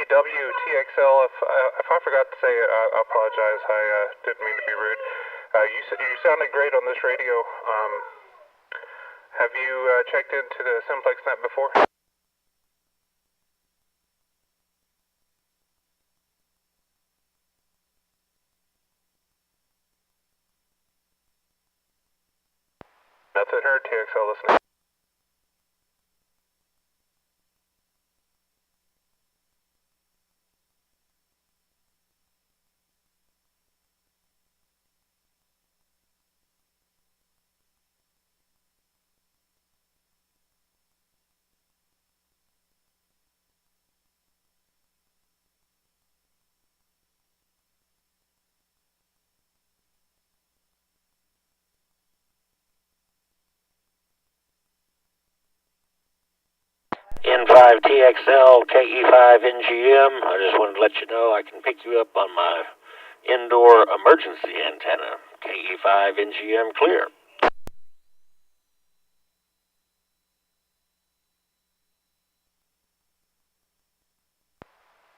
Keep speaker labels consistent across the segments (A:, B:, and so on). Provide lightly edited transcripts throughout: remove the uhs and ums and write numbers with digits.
A: TXL. If I forgot to say it, I apologize. I didn't mean to be rude. You sounded great on this radio. Have you checked into the Simplex net before? Nothing heard, TXL listening.
B: N5TXL KE5NGM. I just wanted to let you know I can pick you up on my indoor emergency antenna. KE5NGM clear.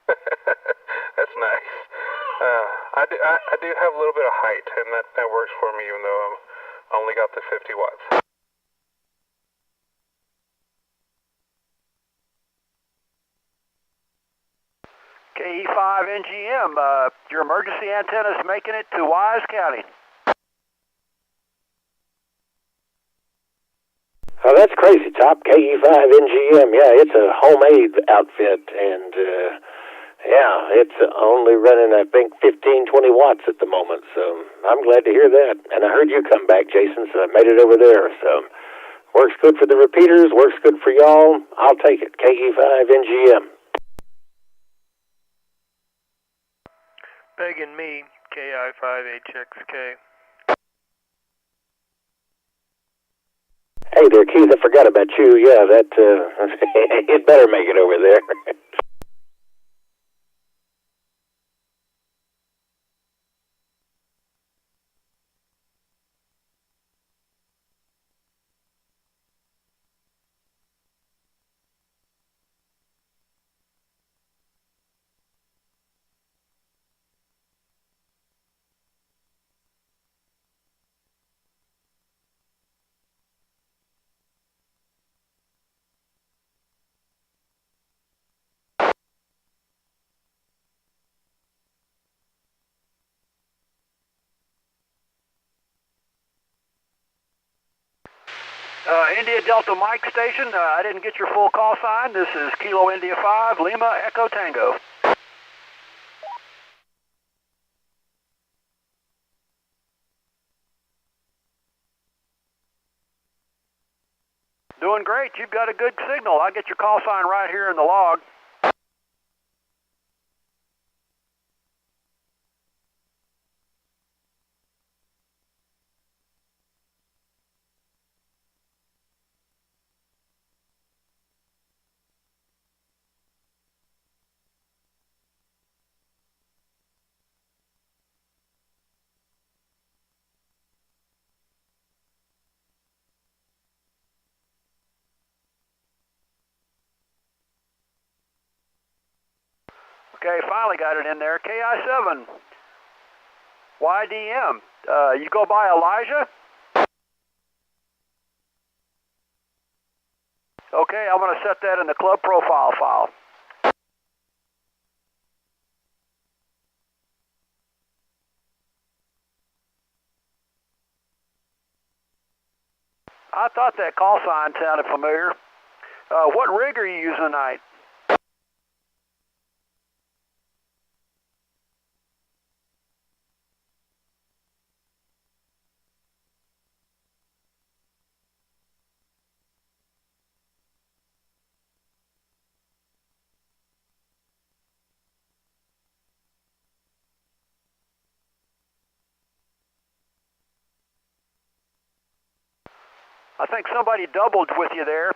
A: That's nice. I do have a little bit of height, and that works for me, even though I only got the 50 watts.
C: KE5NGM, your emergency antenna is making it to Wise County.
B: Oh, that's crazy, Top. KE5NGM, yeah, it's a homemade outfit, and yeah, it's only running, I think, 15, 20 watts at the moment, so I'm glad to hear that. And I heard you come back, Jason, so I made it over there, so works good for the repeaters, works good for y'all. I'll take it. KE5NGM.
D: Begging me, KI5HXK.
B: Hey there, Keith, I forgot about you. Yeah, that, it better make it over there.
C: India Delta Mike Station, I didn't get your full call sign. This is Kilo India 5, Lima Echo Tango. Doing great. You've got a good signal. I get your call sign right here in the log. Okay, finally got it in there. KI7, YDM. You go by Elijah? Okay, I'm going to set that in the club profile file. I thought that call sign sounded familiar. What rig are you using tonight? I think somebody doubled with you there.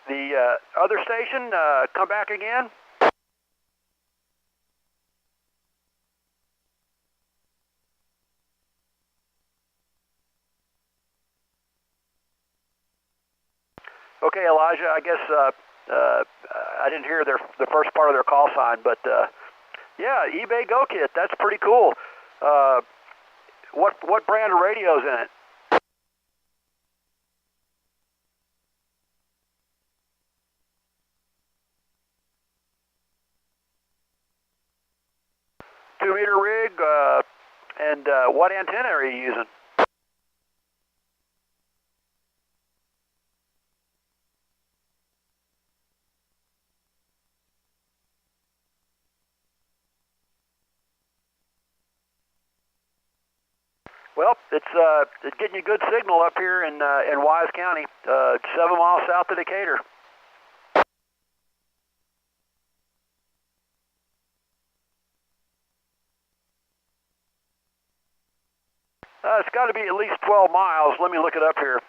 C: The other station, come back again. Okay, Elijah, I guess I didn't hear the first part of their call sign, but yeah, eBay Go Kit. That's pretty cool. What brand of radio's in it? Two-meter rig, and what antenna are you using? Well, it's getting you good signal up here in Wise County, 7 miles south of Decatur. It's got to be at least 12 miles. Let me look it up here.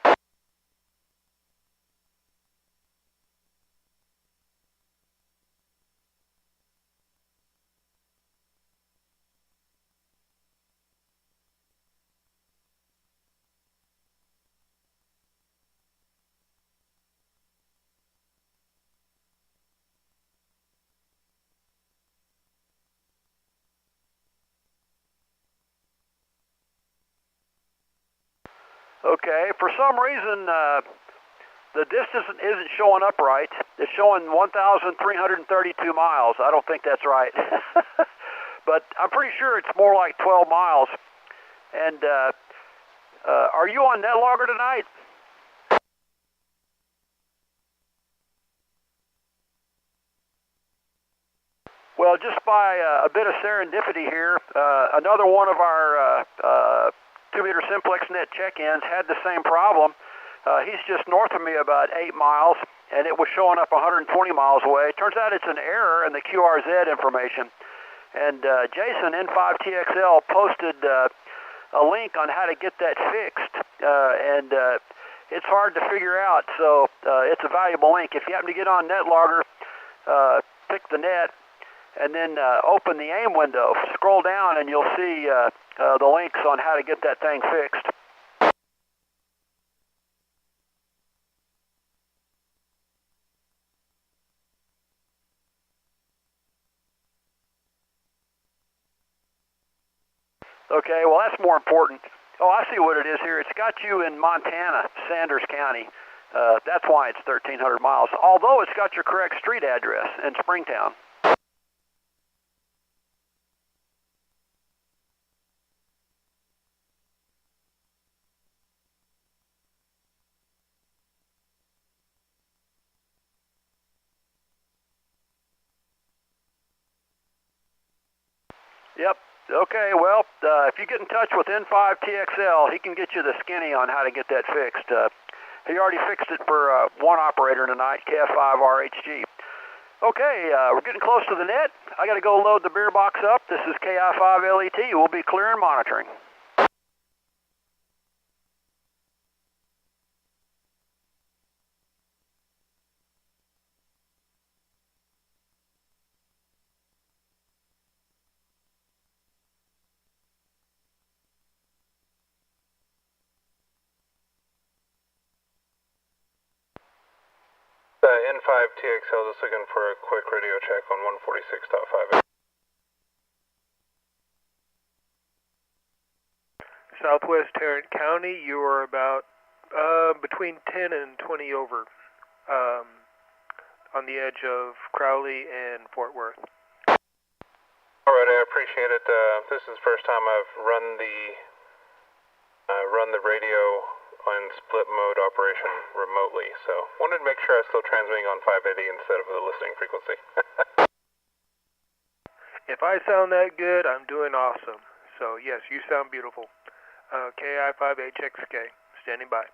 C: Okay, for some reason, the distance isn't showing up right. It's showing 1,332 miles. I don't think that's right. But I'm pretty sure it's more like 12 miles. And are you on NetLogger tonight? Well, just by a bit of serendipity here, another one of our 2-meter Simplex net check-ins had the same problem. He's just north of me about 8 miles, and it was showing up 120 miles away. Turns out it's an error in the QRZ information. And Jason, N5TXL, posted a link on how to get that fixed, and it's hard to figure out, so it's a valuable link. If you happen to get on NetLogger, pick the net, and then open the AIM window. Scroll down and you'll see the links on how to get that thing fixed. Okay, well that's more important. Oh, I see what it is here. It's got you in Montana, Sanders County. That's why it's 1,300 miles, although it's got your correct street address in Springtown. Yep. Okay, well, if you get in touch with N5TXL, he can get you the skinny on how to get that fixed. He already fixed it for one operator tonight, KF5RHG. Okay, we're getting close to the net. I got to go load the beer box up. This is KI5LET. We'll be clear and monitoring.
A: N5TXL just looking for a quick radio check on 146.5.
D: Southwest Tarrant County, you are about between 10 and 20 over on the edge of Crowley and Fort Worth.
A: Alright, I appreciate it. This is the first time I've run the radio on split mode operation remotely, so wanted to make sure I was still transmitting on 580 instead of the listening frequency.
D: If I sound that good, I'm doing awesome. So yes, you sound beautiful. KI5HXK, standing by.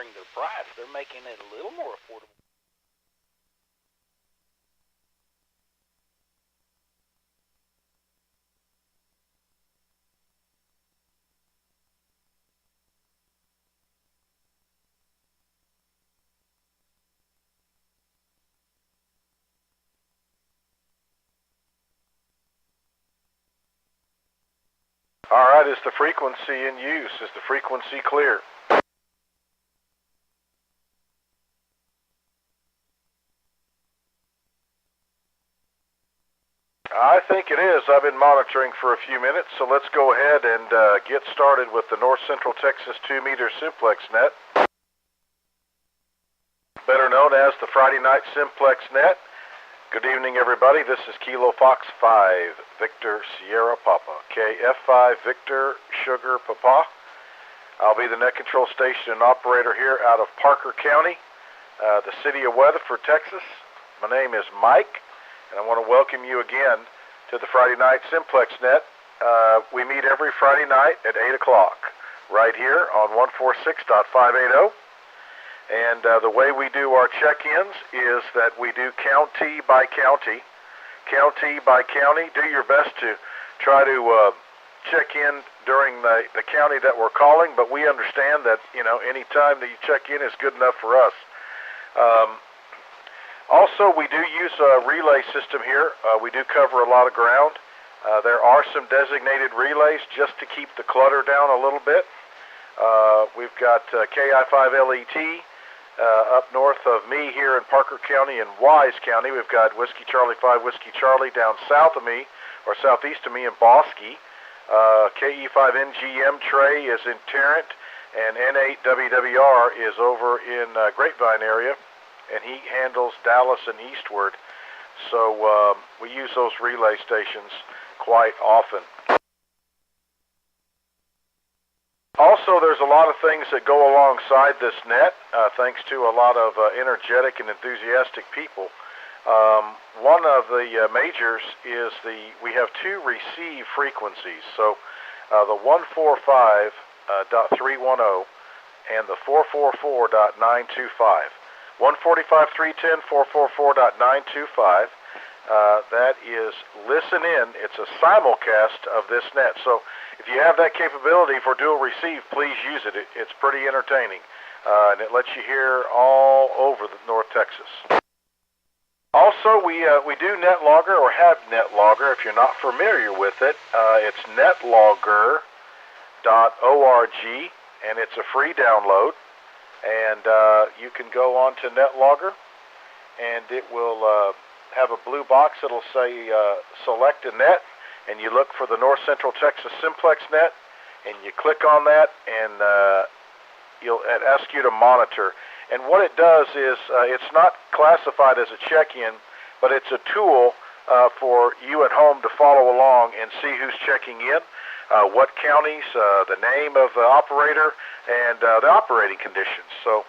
E: lowering their price. They're making it a little more affordable.
F: All right, is the frequency in use? Is the frequency clear? I think it is. I've been monitoring for a few minutes, so let's go ahead and get started with the North Central Texas 2-meter Simplex net, better known as the Friday Night Simplex net. Good evening, everybody. This is Kilo Fox 5, Victor Sierra Papa, KF5 Victor Sugar Papa. I'll be the net control station and operator here out of Parker County, the city of Weatherford, Texas. My name is Mike, and I want to welcome you again to the Friday Night Simplex net. We meet every Friday night at 8 o'clock right here on 146.580. And the way we do our check-ins is that we do county by county. County by county. Do your best to try to check in during the county that we're calling, but we understand that, you know, any time that you check in is good enough for us. Also, we do use a relay system here. We do cover a lot of ground. There are some designated relays just to keep the clutter down a little bit. We've got KI5LET up north of me here in Parker County and Wise County. We've got Whiskey Charlie 5 Whiskey Charlie down south of me, or southeast of me in Bosque. KE5NGM Trey is in Tarrant, and N8WWR is over in Grapevine area, and he handles Dallas and eastward. So we use those relay stations quite often. Also, there's a lot of things that go alongside this net, thanks to a lot of energetic and enthusiastic people. One of the majors is we have two receive frequencies. So the 145.310 and the 444.925. 145.310, 444.925. That is listen in. It's a simulcast of this net. So if you have that capability for dual receive, please use it. It's pretty entertaining, and it lets you hear all over North Texas. Also, we do NetLogger, or have NetLogger. If you're not familiar with it, it's netlogger.org, and it's a free download. And you can go on to NetLogger, and it will have a blue box that'll say select a net, and you look for the North Central Texas Simplex net, and you click on that, and it'll ask you to monitor. And what it does is it's not classified as a check-in, but it's a tool for you at home to follow along and see who's checking in, what counties, the name of the operator, and the operating conditions. So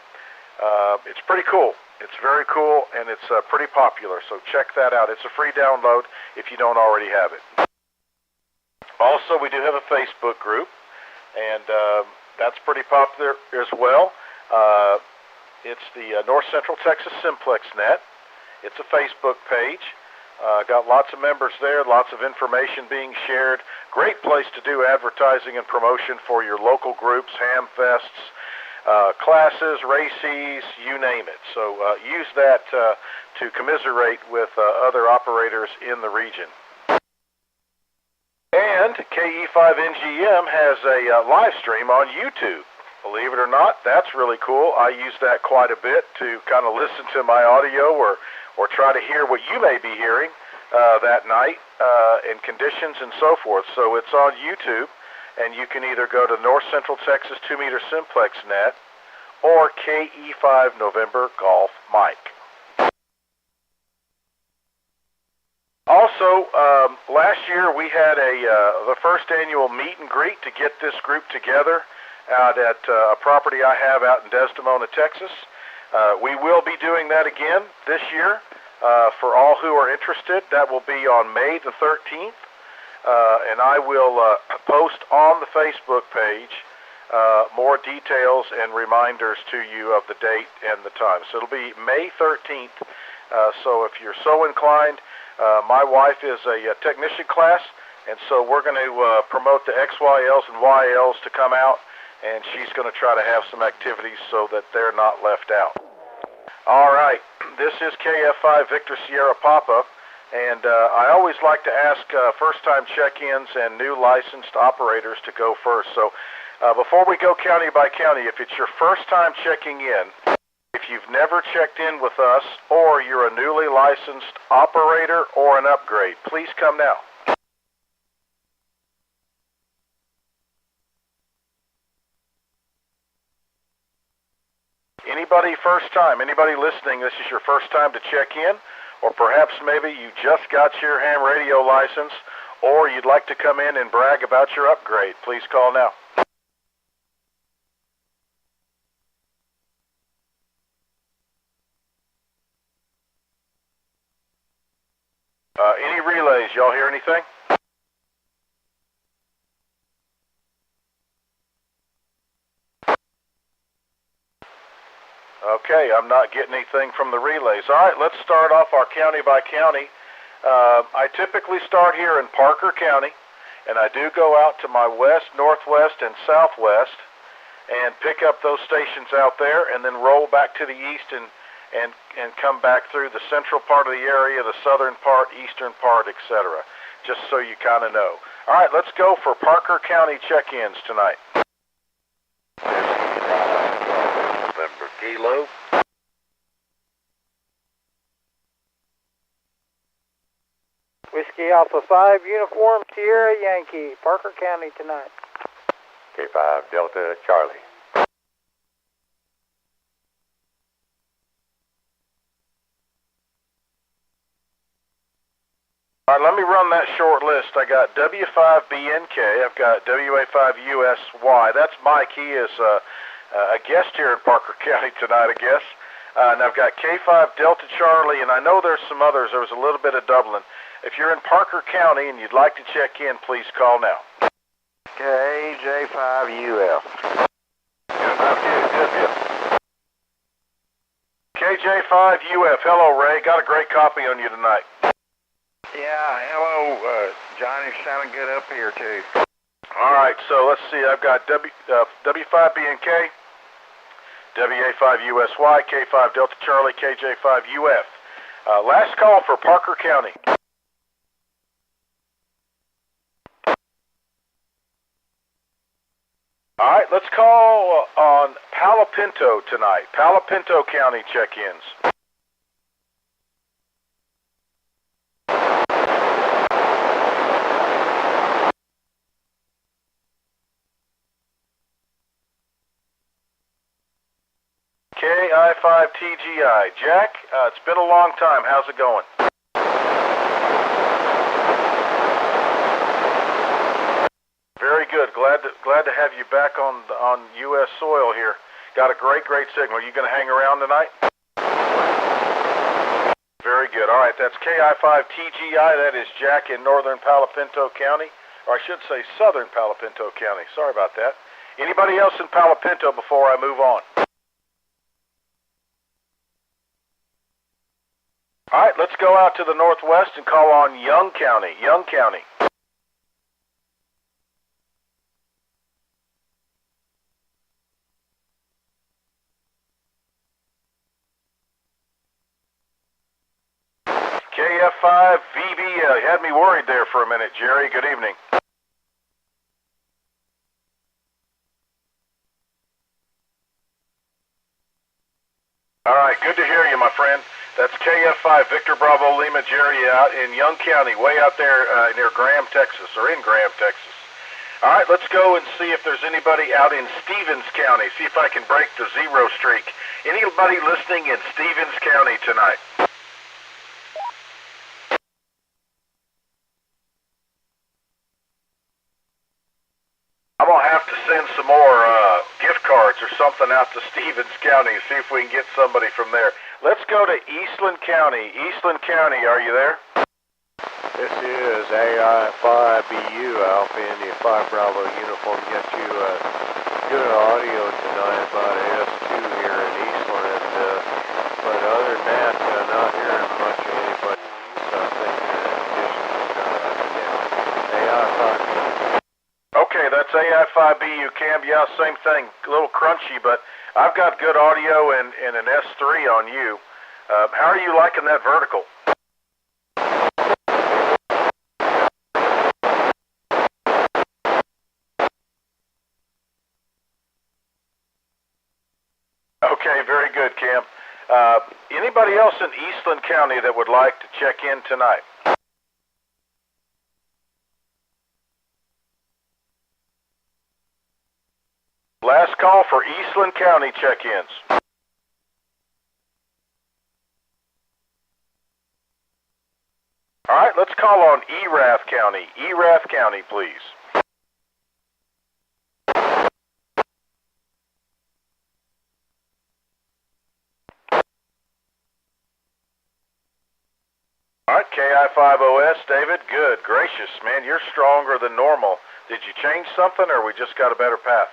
F: it's pretty cool. It's very cool, and it's pretty popular, so check that out. It's a free download if you don't already have it. Also, we do have a Facebook group, and that's pretty popular as well. It's the North Central Texas Simplex net. It's a Facebook page. Got lots of members there, lots of information being shared. Great place to do advertising and promotion for your local groups, ham fests, classes, races, you name it. So use that to commiserate with other operators in the region. And KE5NGM has a live stream on YouTube. Believe it or not, that's really cool. I use that quite a bit to kind of listen to my audio or try to hear what you may be hearing that night in conditions and so forth. So it's on YouTube, and you can either go to North Central Texas 2-meter Simplex net or KE5 November Golf Mike. Also, last year we had the first annual meet and greet to get this group together out at a property I have out in Desdemona, Texas. We will be doing that again this year for all who are interested. That will be on May the 13th, and I will post on the Facebook page more details and reminders to you of the date and the time. So it'll be May 13th. So if you're so inclined, my wife is a technician class, and so we're going to promote the XYLs and YLs to come out, and she's going to try to have some activities so that they're not left out. All right, this is KF5 Victor Sierra Papa, and I always like to ask first-time check-ins and new licensed operators to go first. So before we go county by county, if it's your first time checking in, if you've never checked in with us, or you're a newly licensed operator or an upgrade, please come now. Anybody first time, anybody listening, this is your first time to check in, or perhaps maybe you just got your ham radio license, or you'd like to come in and brag about your upgrade, please call now. Any relays, y'all hear anything? Okay, I'm not getting anything from the relays. All right, let's start off our county by county. I typically start here in Parker County, and I do go out to my west, northwest, and southwest, and pick up those stations out there, and then roll back to the east and come back through the central part of the area, the southern part, eastern part, etc., just so you kind of know. All right, let's go for Parker County check-ins tonight.
G: November Kilo.
H: Whiskey Alpha 5, Uniform Sierra Yankee, Parker County tonight.
G: K5 Delta Charlie.
F: All right, let me run that short list. I got W5BNK, I've got WA5USY. That's Mike. He is a guest here in Parker County tonight, I guess. And I've got K5 Delta Charlie, and I know there's some others. There was a little bit of doubling. If you're in Parker County and you'd like to check in, please call now.
G: KJ5UF.
F: KJ5UF. Hello, Ray. Got a great copy on you tonight.
G: Yeah, hello, Johnny. Sounding good up here, too.
F: All right, so let's see. I've got W5BNK, WA5USY, K5 Delta Charlie, KJ5UF. Last call for Parker County. All right, let's call on Palo Pinto tonight. Palo Pinto County check-ins. KI5TGI. Jack, it's been a long time. How's it going? Very good. Glad to have you back on U.S. soil here. Got a great signal. You going to hang around tonight? Very good. All right, that's KI5TGI. That is Jack in northern Palo Pinto County, or I should say southern Palo Pinto County. Sorry about that. Anybody else in Palo Pinto before I move on? All right, let's go out to the northwest and call on Young County. Young County. KF5VB. You had me worried there for a minute, Jerry. Good evening. All right, good to hear you, my friend. That's KF5 Victor Bravo Lima Jerry out in Young County, way out there near Graham, Texas, or in Graham, Texas. All right, let's go and see if there's anybody out in Stevens County. See if I can break the zero streak. Anybody listening in Stevens County tonight? I'm going to have to send some more gift cards or something out to Stevens County, see if we can get somebody from there. Let's go to Eastland County. Eastland County, are you there?
G: This is AI5BU, Alpha India 5 Bravo Uniform. Get you
I: good audio tonight about S2 here in Eastland, but other than that, not hearing much of anybody. So I think AI5.
F: Okay, that's AI5BU Cam. Yeah, same thing. A little crunchy, but I've got good audio and an S3 on you. How are you liking that vertical? Okay, very good, Cam. Anybody else in Eastland County that would like to check in tonight? Last call for Eastland County check-ins. All right, let's call on Erath County. Erath County, please. All right, KI5OS, David, good. Gracious, man, you're stronger than normal. Did you change something, or we just got a better path?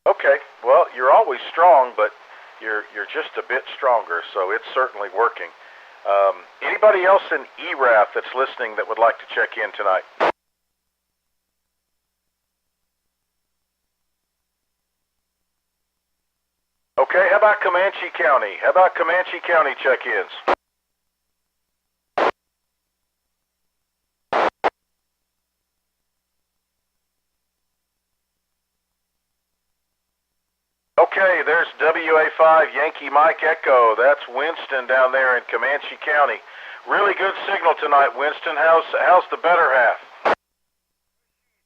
F: Okay, well, you're always strong, but you're just a bit stronger, so it's certainly working. Anybody else in ERAF that's listening that would like to check in tonight? Okay, how about Comanche County? How about Comanche County check-ins? Okay, there's WA5 Yankee Mike Echo. That's Winston down there in Comanche County. Really good signal tonight, Winston. How's the better half?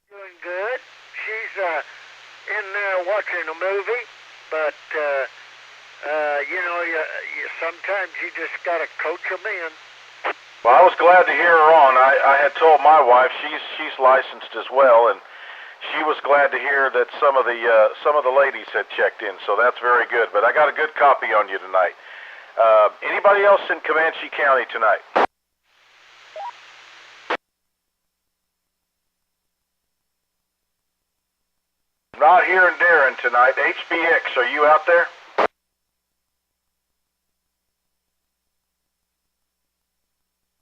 J: Doing good. She's in there watching a movie, but you know, you sometimes you just gotta coach them in.
F: Well, I was glad to hear her on. I had told my wife she's licensed as well, and she was glad to hear that some of the ladies had checked in, so that's very good. But I got a good copy on you tonight. Anybody else in Comanche County tonight? Not hearing Darren tonight. HBX, are you out there?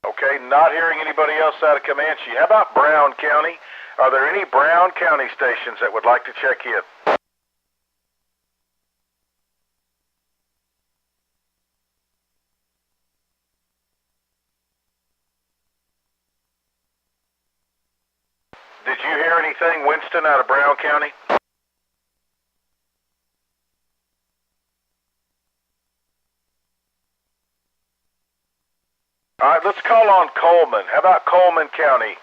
F: Okay, not hearing anybody else out of Comanche. How about Brown County? Are there any Brown County stations that would like to check in? Did you hear anything, Winston, out of Brown County? All right, let's call on Coleman. How about Coleman County?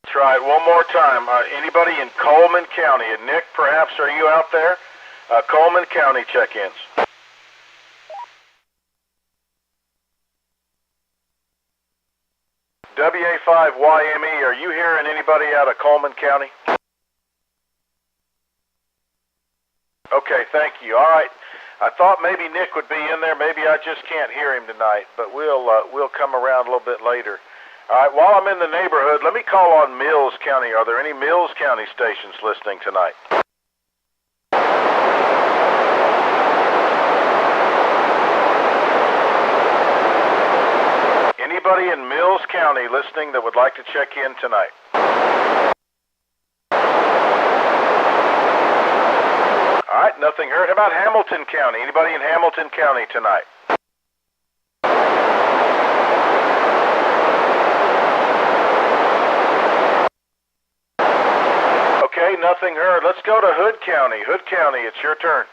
F: That's right, one more time. Anybody in Coleman County? And Nick, perhaps, are you out there? Coleman County check-ins. WA5YME, are you hearing anybody out of Coleman County? Okay, thank you. All right. I thought maybe Nick would be in there. Maybe I just can't hear him tonight, but we'll come around a little bit later. All right, while I'm in the neighborhood, let me call on Mills County. Are there any Mills County stations listening tonight? Anybody in Mills County listening that would like to check in tonight? All right, nothing heard. How about Hamilton County? Anybody in Hamilton County tonight? Okay, nothing heard. Let's go to Hood County. Hood County, it's your turn.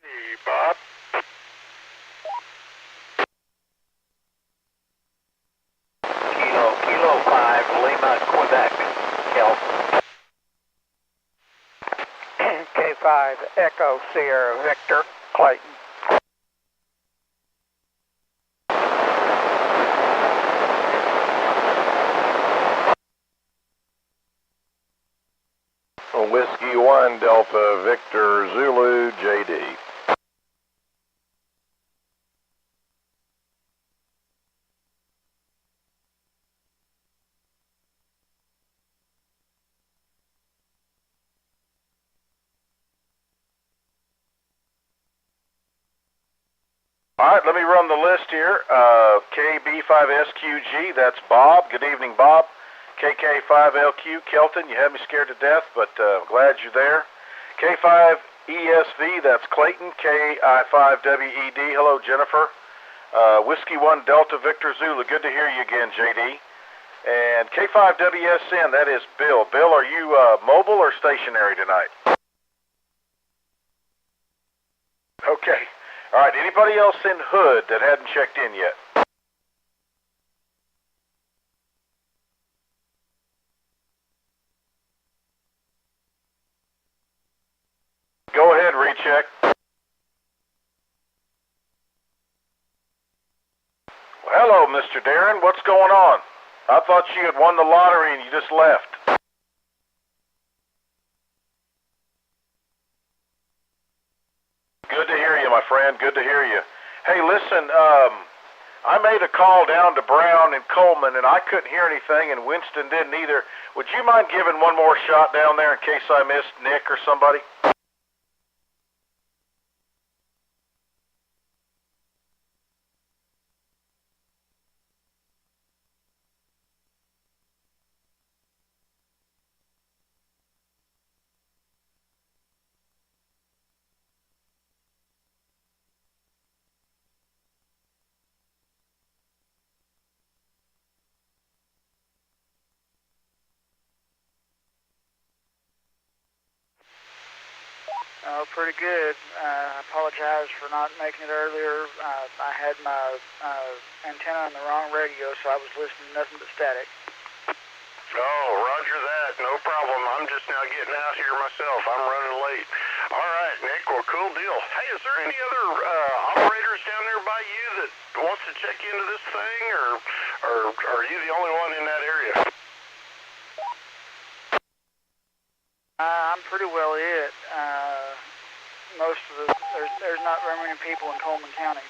J: Hey, Bob.
K: Kilo 5, Lima, Quebec, Kel.
H: K5, Echo, Sierra, Victor, Clayton.
I: Whiskey 1 Delta Victor Zulu JD.
F: All right, let me run the list here. KB5SQG, that's Bob. Good evening, Bob. KK5LQ, Kelton, you had me scared to death, but I'm glad you're there. K5ESV, that's Clayton. KI5WED, hello, Jennifer. Whiskey 1 Delta Victor Zulu, good to hear you again, JD. And K5WSN, that is Bill. Bill, are you mobile or stationary tonight? Okay. All right, anybody else in Hood that hadn't checked in yet? Go ahead, recheck. Well, hello, Mr. Darren. What's going on? I thought you had won the lottery and you just left. Good to hear you, my friend. Good to hear you. Hey, listen, I made a call down to Brown and Coleman, and I couldn't hear anything, and Winston didn't either. Would you mind giving one more shot down there in case I missed Nick or somebody?
H: Oh, pretty good. I apologize for not making it earlier. I had my antenna on the wrong radio, so I was listening to nothing but static.
L: Oh, roger that. No problem. I'm just now getting out here myself. I'm running late. All right, Nick. Well, cool deal. Hey, is there any other operators down there by you that wants to check into this thing, or are you the only one in that area?
H: I'm pretty well it. Most of there's not very many people in Coleman County.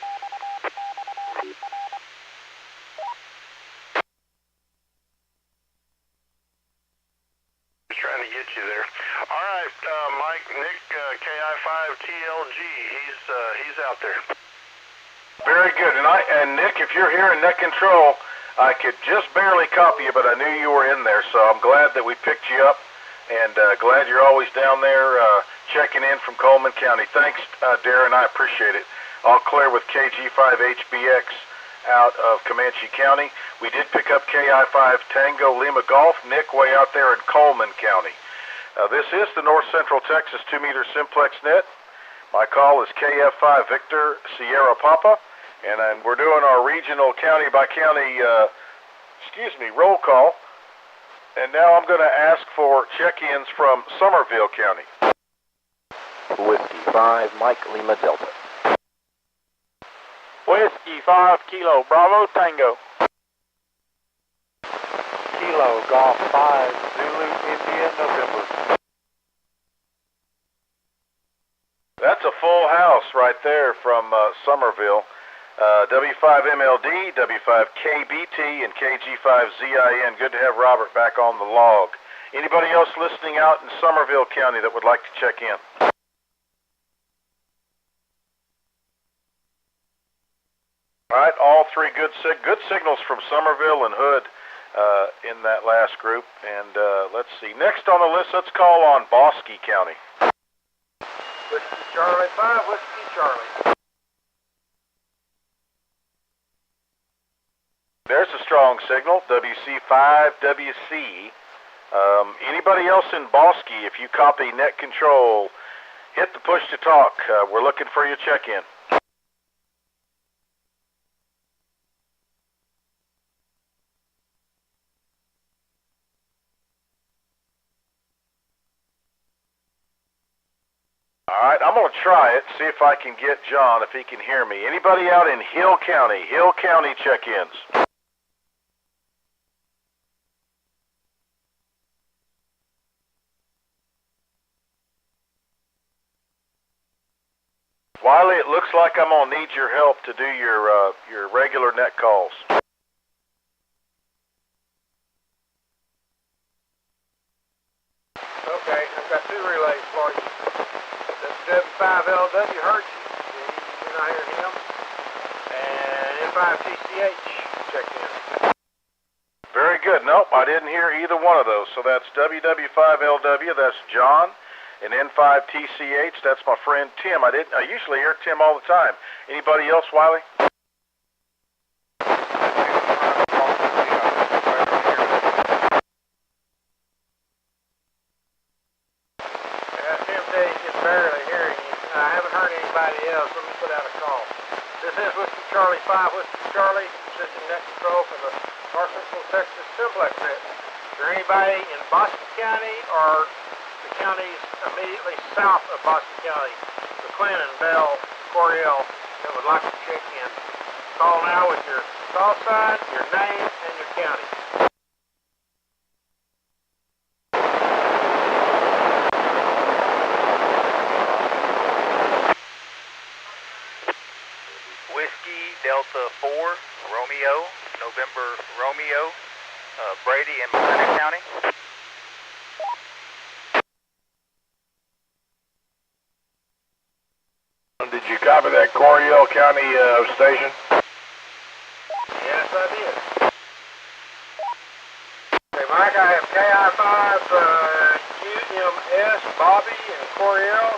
L: Just trying to get you there. All right, Mike, Nick, KI5TLG, he's out there.
F: Very good. And Nick, if you're here in net control, I could just barely copy you, but I knew you were in there, so I'm glad that we picked you up. And glad you're always down there checking in from Coleman County. Thanks, Darren. I appreciate it. All clear with KG5HBX out of Comanche County. We did pick up KI5 Tango Lima Golf. Nick way out there in Coleman County. This is the North Central Texas 2-meter Simplex net. My call is KF5 Victor Sierra Papa. And we're doing our regional county-by-county, roll call. And now I'm going to ask for check-ins from Somerville County.
K: Whiskey 5, Mike Lima Delta.
E: Whiskey 5 Kilo Bravo Tango.
K: Kilo Golf 5, Zulu India November.
F: That's a full house right there from Somerville. W5MLD, W5KBT, and KG5ZIN. Good to have Robert back on the log. Anybody else listening out in Somerville County that would like to check in? All right, all three good signals from Somerville and Hood in that last group. And let's see, next on the list, let's call on Bosque County.
E: Whiskey Charlie 5, Whiskey Charlie.
F: There's a strong signal, WC5WC. Anybody else in Bosque, if you copy net control, hit the push to talk. We're looking for your check-in. All right, I'm going to try it, see if I can get John, if he can hear me. Anybody out in Hill County check-ins? Wiley, it looks like I'm gonna need your help to do your regular net calls.
E: Okay, I've got two relays for you. The W5LW heard you. You're not hearing him. And N5TCH checked in.
F: Very good. Nope, I didn't hear either one of those. So that's WW5LW, that's John, and N5TCH, that's my friend Tim. I usually hear Tim all the time. Anybody else, Wiley?
E: Tim said he can barely hear you. I haven't heard anybody else. Let me put out a call. This is Whiskey Charlie 5, Whiskey Charlie, system net control for the North Central Texas Simplex net. Is there anybody in Boston County or the counties immediately south of Boston County, McLennan, Bell, Coryell, that would like to check in? Call now with your call sign, your name, and your county.
M: Whiskey Delta 4, Romeo, November Romeo, Brady in McLennan County.
K: Did you copy that Coryell County station?
E: Yes, I did. Okay, Mike, I have KI5 UMS, Bobby and Coryell,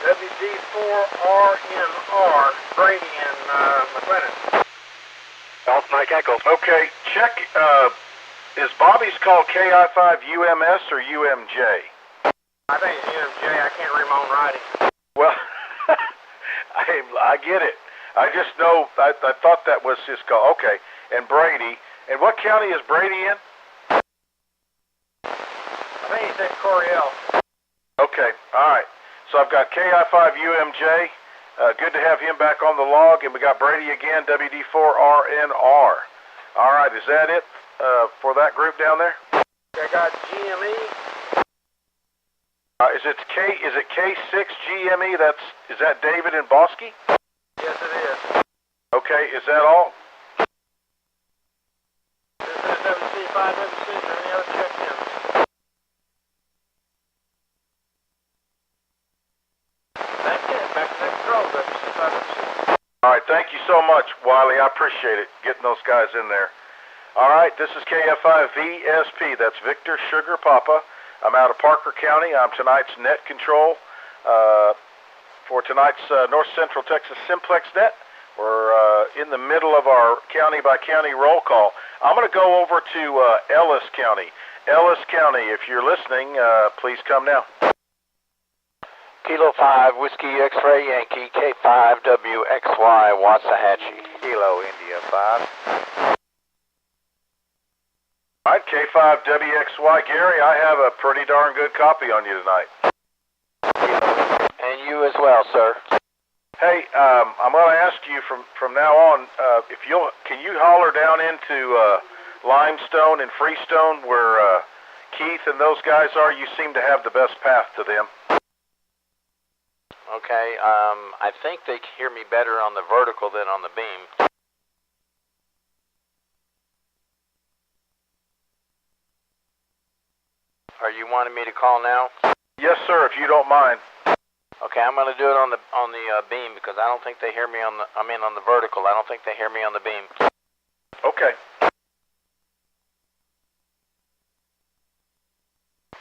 E: WD4RNR, Brady and McLennan.
K: Golf Mike Echo.
F: Okay, check, is Bobby's called KI5 UMS or UMJ?
E: I think it's UMJ, I can't read my own writing.
F: Well, I get it. I just know, I thought that was his call. Okay, and Brady. And what county is Brady in?
E: I think he said Coryell.
F: Okay, all right. So I've got KI5 UMJ. Good to have him back on the log. And we got Brady again, WD4RNR. All right, is that it for that group down there?
E: I got GME.
F: Is it K6GME? Is that David and Bosky?
E: Yes, it is.
F: Okay, is that all?
E: This is WC5W6 or any other check-ins. That's it. Back to that control, WC5W6.
F: All right, thank you so much, Wiley. I appreciate it, getting those guys in there. All right, this is KF5VSP. That's Victor Sugar Papa. I'm out of Parker County. I'm tonight's net control for tonight's North Central Texas Simplex net. We're in the middle of our county-by-county roll call. I'm going to go over to Ellis County. Ellis County, if you're listening, please come now.
G: Kilo 5, Whiskey X-Ray Yankee, K5WXY, Waxahachie.
M: Kilo India 5.
F: All right, K5WXY, Gary, I have a pretty darn good copy on you tonight.
G: And you as well, sir.
F: Hey, I'm going to ask you from now on, can you holler down into Limestone and Freestone where Keith and those guys are? You seem to have the best path to them.
G: Okay, I think they hear me better on the vertical than on the beam. Are you wanting me to call now?
F: Yes, sir, if you don't mind.
G: Okay, I'm going to do it on the beam because I don't think they hear me on the vertical. I don't think they hear me on the beam.
F: Okay.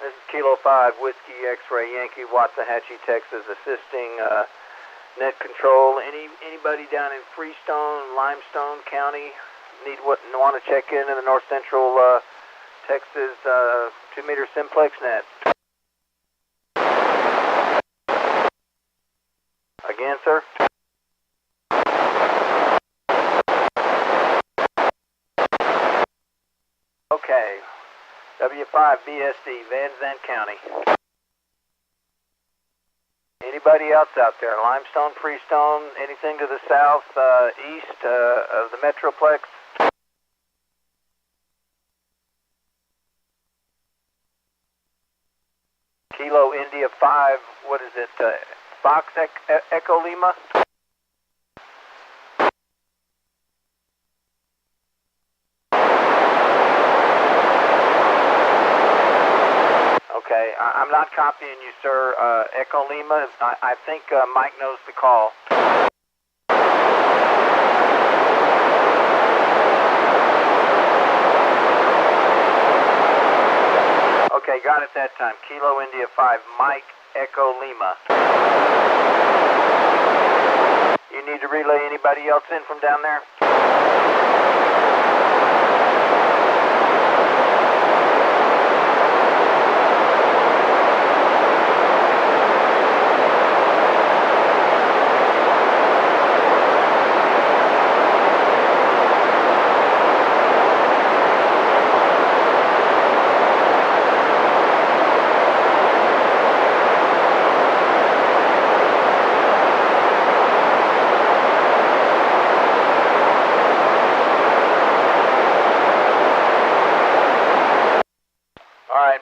N: This is Kilo 5, Whiskey X-Ray Yankee, Waxahachie, Texas, assisting net control. Anybody down in Freestone, Limestone County want to check in the North Central Texas 2-meter Simplex net? Again, sir? Okay. W5BSD, Van Zandt County. Anybody else out there? Limestone, Freestone, anything to the south, east of the Metroplex? Kilo India 5, what is it, Fox Echo Lima? not copying you, sir. Echo Lima, I think Mike knows the call. Okay, got it that time. Kilo India 5, Mike Echo Lima. You need to relay anybody else in from down there?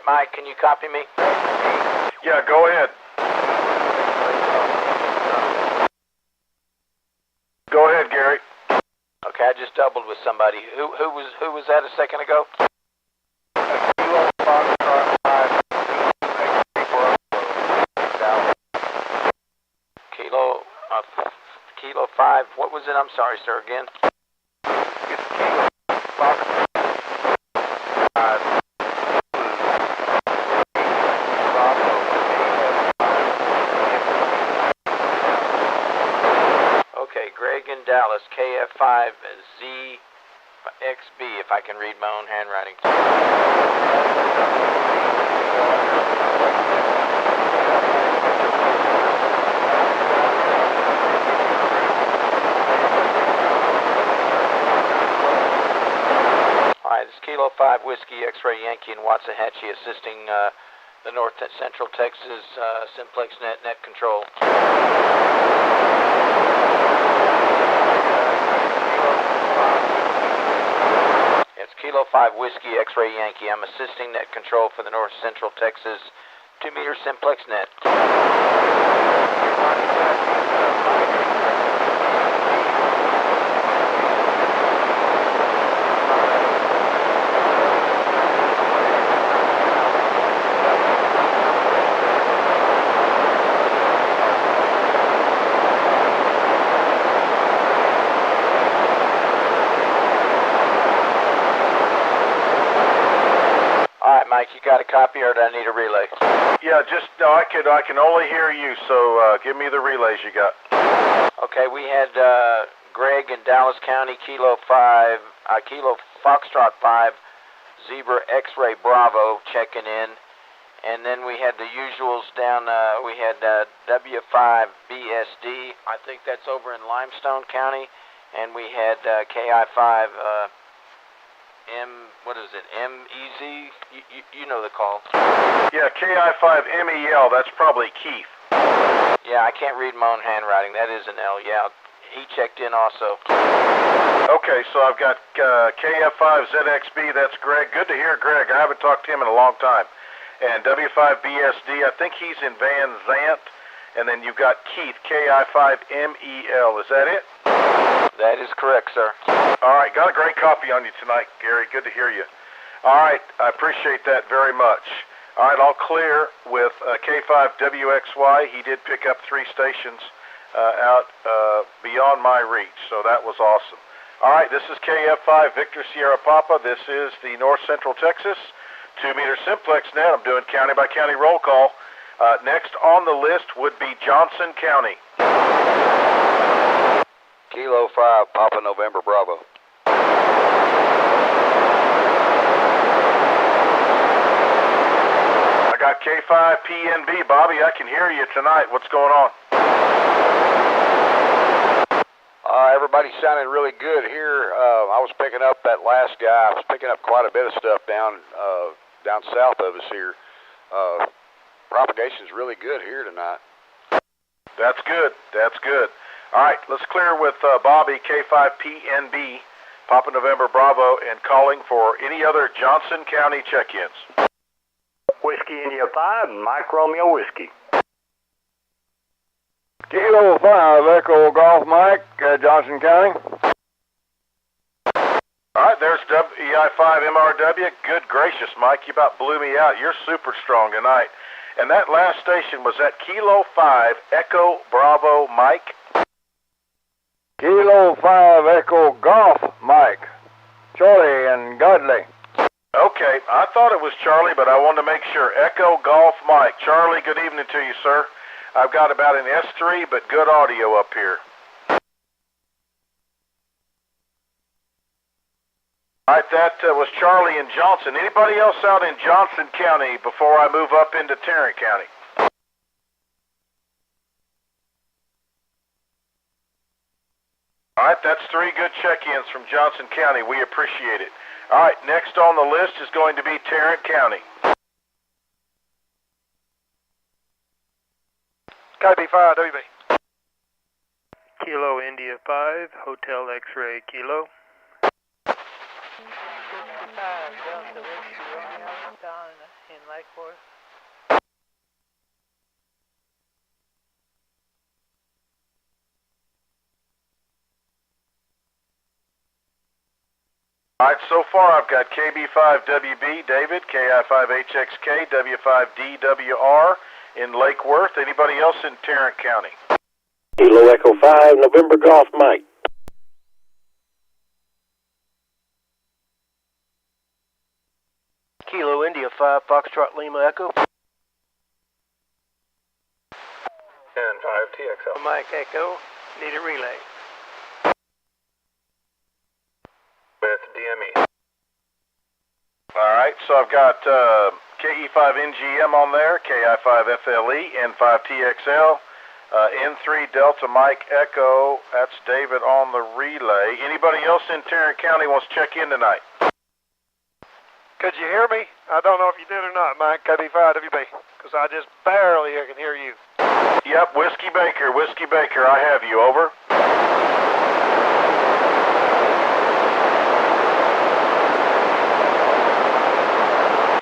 G: Mike, can you copy me?
F: Yeah, go ahead. Go ahead, Gary.
G: Okay, I just doubled with somebody. Who was that a second ago? Kilo 5. What was it? I'm sorry, sir. Again. Dallas, KF5ZXB, if I can read my own handwriting. Alright, this is Kilo 5 Whiskey X-Ray Yankee in Waxahachie assisting the North Central Texas Simplex net control. It's Kilo 5 Whiskey X-Ray Yankee. I'm assisting net control for the North Central Texas 2-meter Simplex net. Mike, you got a copy, or do I need a relay?
F: Yeah, no, I can only hear you, so give me the relays you got.
G: Okay, we had Greg in Dallas County, Kilo Foxtrot 5, Zebra X-Ray Bravo checking in, and then we had the usuals down, we had W5BSD, I think that's over in Limestone County, and we had KI5 MEZ? You know the call.
F: Yeah, KI5MEL, that's probably Keith.
G: Yeah, I can't read my own handwriting. That is an L, yeah. He checked in also.
F: Okay, so I've got KF5ZXB, that's Greg. Good to hear Greg. I haven't talked to him in a long time. And W5BSD, I think he's in Van Zant. And then you've got Keith, KI5MEL. Is that it?
G: That is correct, sir.
F: All right, got a great copy on you tonight, Gary. Good to hear you. All right, I appreciate that very much. All right, all clear with K5WXY. He did pick up 3 stations out beyond my reach, so that was awesome. All right, this is KF5 Victor Sierra Papa. This is the North Central Texas 2-meter Simplex net. I'm doing county-by-county roll call. Next on the list would be Johnson County.
O: Kilo 5, Papa November Bravo.
F: I got K5PNB. Bobby, I can hear you tonight. What's going on?
O: Everybody's sounding really good here. I was picking up that last guy. I was picking up quite a bit of stuff down south of us here. Propagation's really good here tonight.
F: That's good. That's good. All right, let's clear with Bobby, K5PNB, Papa November Bravo, and calling for any other Johnson County check-ins.
P: Whiskey India 5, Mike Romeo Whiskey.
Q: Kilo 5, Echo Golf Mike, Johnson County.
F: All right, there's EI5 MRW. Good gracious, Mike, you about blew me out. You're super strong tonight. And that last station was at Kilo 5 Echo Bravo Mike.
Q: Kilo 5 Echo Golf Mike. Charlie and Godley.
F: Okay, I thought it was Charlie, but I wanted to make sure. Echo Golf Mike. Charlie, good evening to you, sir. I've got about an S3, but good audio up here. All right, that was Charlie in Johnson. Anybody else out in Johnson County before I move up into Tarrant County? All right, that's 3 good check-ins from Johnson County. We appreciate it. All right, next on the list is going to be Tarrant County.
E: KB5, WB.
D: Kilo India 5, Hotel X-Ray Kilo.
R: Delta Whiskey Romeo down in Lake Forest.
F: All right, so far I've got KB5WB, David, KI5HXK, W5DWR in Lake Worth. Anybody else in Tarrant County?
B: Kilo Echo 5, November Golf Mike.
S: Kilo India 5, Foxtrot Lima Echo.
A: And 5 TXL.
S: Mike Echo, need a relay.
A: With DME.
F: All right, so I've got KE5NGM on there, KI5FLE, N5TXL, N3 Delta Mike Echo. That's David on the relay. Anybody else in Tarrant County wants to check in tonight?
E: Could you hear me? I don't know if you did or not, Mike. KB5 WB, because I just barely can hear you.
F: Yep, Whiskey Baker, I have you, over.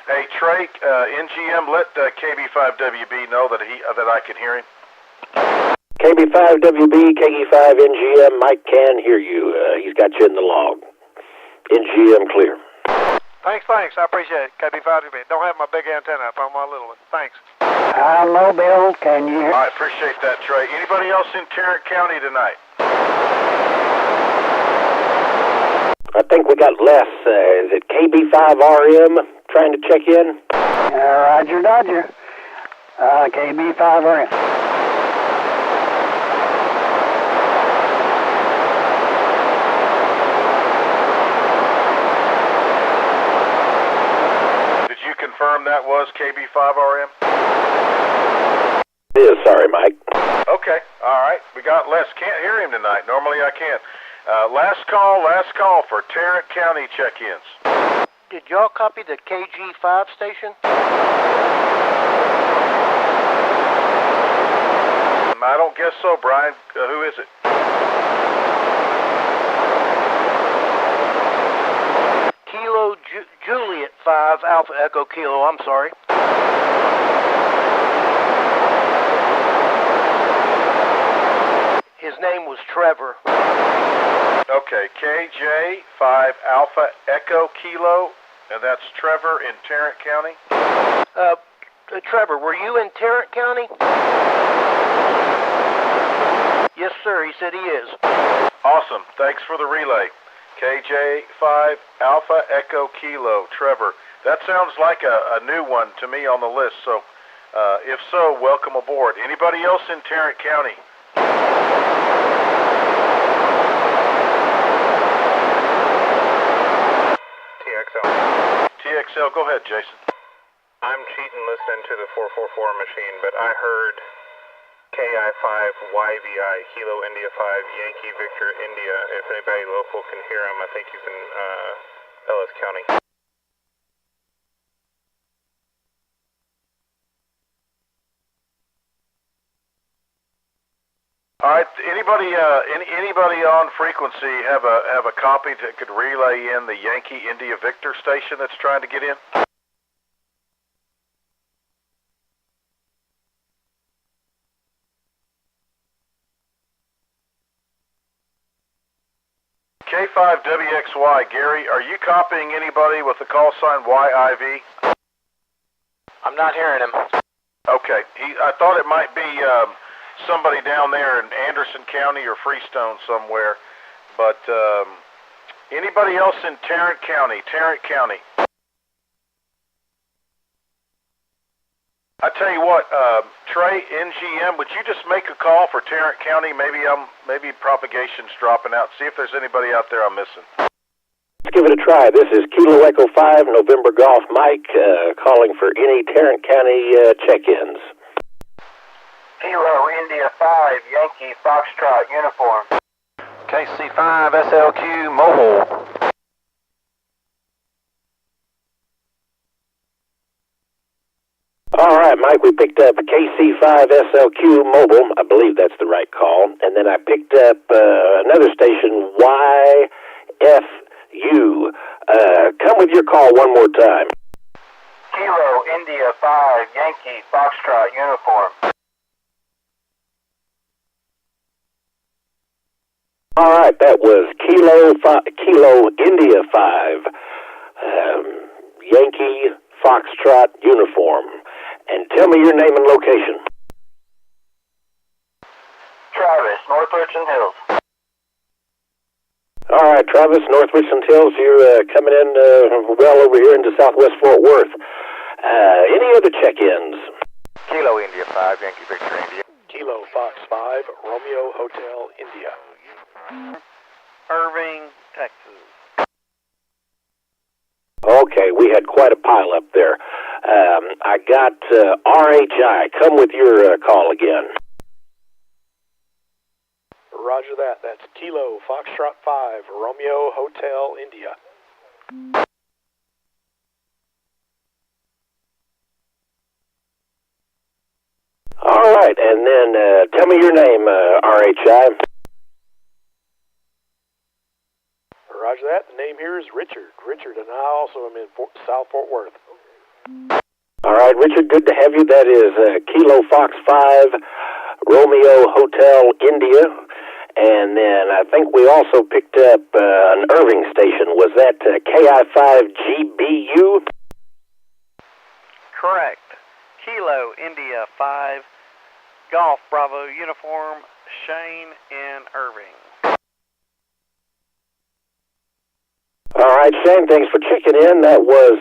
F: Hey, Trey, NGM, let KB5WB know that I can hear him.
B: KB5WB, KE5NGM, Mike can hear you. He's got you in the log. NGM clear.
E: Thanks. I appreciate it. KB5WB. Don't have my big antenna up on my little one. Thanks.
J: Mobile, can you hear?
F: All right, appreciate that, Trey. Anybody else in Tarrant County tonight?
B: I think we got Les. Is it KB5RM trying to check in?
J: Roger, Dodger. KB5RM.
F: Confirm that was KB5RM?
B: Yeah, sorry, Mike.
F: Okay, all right. We got Les. Can't hear him tonight. Normally I can. Last call for Tarrant County check-ins.
S: Did y'all copy the KG5 station?
F: I don't guess so, Brian. Who is it?
S: Kilo Juliet 5 Alpha Echo Kilo, I'm sorry. His name was Trevor.
F: Okay, KJ5 Alpha Echo Kilo, and that's Trevor in Tarrant County?
S: Trevor, were you in Tarrant County? Yes, sir, he said he is.
F: Awesome, thanks for the relay. KJ5 Alpha Echo Kilo, Trevor. That sounds like a new one to me on the list, so if so, welcome aboard. Anybody else in Tarrant County? TXL, go ahead, Jason.
A: I'm cheating listening to the 444 machine, but I heard KI5YVI, Kilo India 5, Yankee Victor India. If anybody local can hear him, I think you can, Ellis County.
F: All right, anybody on frequency have a copy that could relay in the Yankee India Victor station that's trying to get in? K5WXY, Gary, are you copying anybody with the call sign YIV?
G: I'm not hearing him.
F: Okay. I thought it might be somebody down there in Anderson County or Freestone somewhere, but anybody else in Tarrant County? I tell you what, Trey, NGM, would you just make a call for Tarrant County? Maybe propagation's dropping out. See if there's anybody out there I'm missing.
B: Let's give it a try. This is Kilo Echo 5, November Golf Mike, calling for any Tarrant County check-ins.
T: Kilo India 5, Yankee Foxtrot uniform.
M: KC5 SLQ mobile.
B: All right, Mike, we picked up a KC5 SLQ mobile. I believe that's the right call. And then I picked up another station, YFU. Come with your call one more time.
T: Kilo India 5, Yankee Foxtrot uniform.
B: All right, that was Kilo India 5, Yankee Foxtrot uniform. And tell me your name and location.
T: Travis, North Richland Hills.
B: All right, Travis, North Richland Hills, you're coming in well over here into Southwest Fort Worth. Any other check-ins?
M: Kilo India 5, Yankee Victor India.
U: Kilo Fox 5, Romeo Hotel India.
V: Irving, Texas.
B: Okay, we had quite a pile up there. I got RHI. Come with your call again.
U: Roger that. That's Kilo Foxtrot 5, Romeo Hotel India.
B: All right, and then tell me your name, RHI.
U: Roger that. The name here is Richard. Richard, and I also am in South Fort Worth.
B: All right, Richard, good to have you. That is Kilo Fox 5, Romeo Hotel India. And then I think we also picked up an Irving station. Was that KI5GBU?
V: Correct. Kilo India 5, Golf Bravo uniform, Shane in Irving.
B: All right, Shane, thanks for checking in. That was,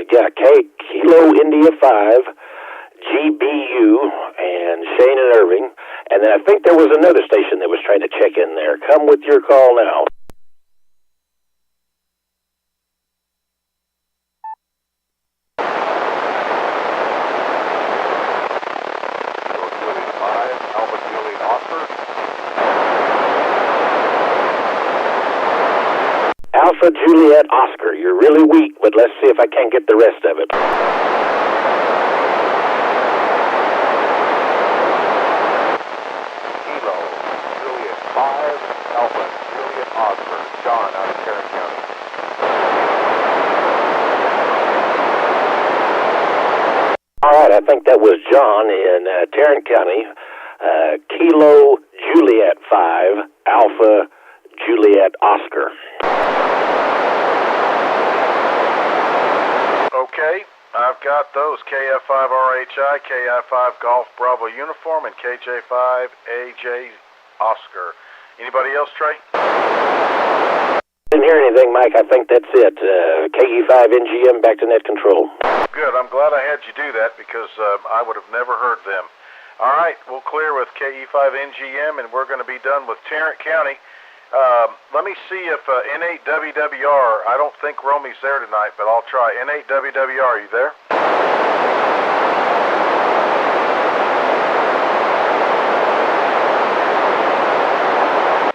B: Kilo India 5, GBU, and Shane in Irving. And then I think there was another station that was trying to check in there. Come with your call now. Alpha Juliet Oscar. You're really weak, but let's see if I can't get the rest of it.
M: Kilo Juliet 5, Alpha Juliet Oscar. John out of Tarrant County.
B: All right, I think that was John in Tarrant County. Kilo Juliet 5, Alpha Juliet Oscar.
F: Okay, I've got those KF5RHI, KI5 Golf Bravo uniform, and KJ5AJ Oscar. Anybody else, Trey?
B: Didn't hear anything, Mike. I think that's it. KE5NGM back to net control.
F: Good. I'm glad I had you do that because I would have never heard them. All right, we'll clear with KE5NGM, and we're going to be done with Tarrant County. Let me see if N8WWR, I don't think Romy's there tonight, but I'll try. N8WWR, are you there?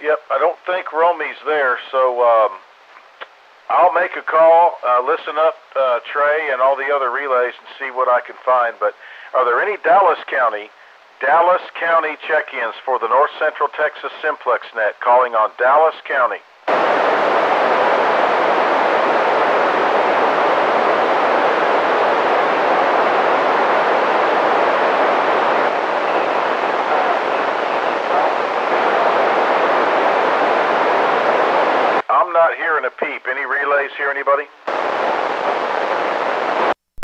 F: Yep, I don't think Romy's there, so I'll make a call, listen up, Trey, and all the other relays and see what I can find. But are there any Dallas County check-ins for the North Central Texas Simplex net, calling on Dallas County? I'm not hearing a peep. Any relays here, anybody?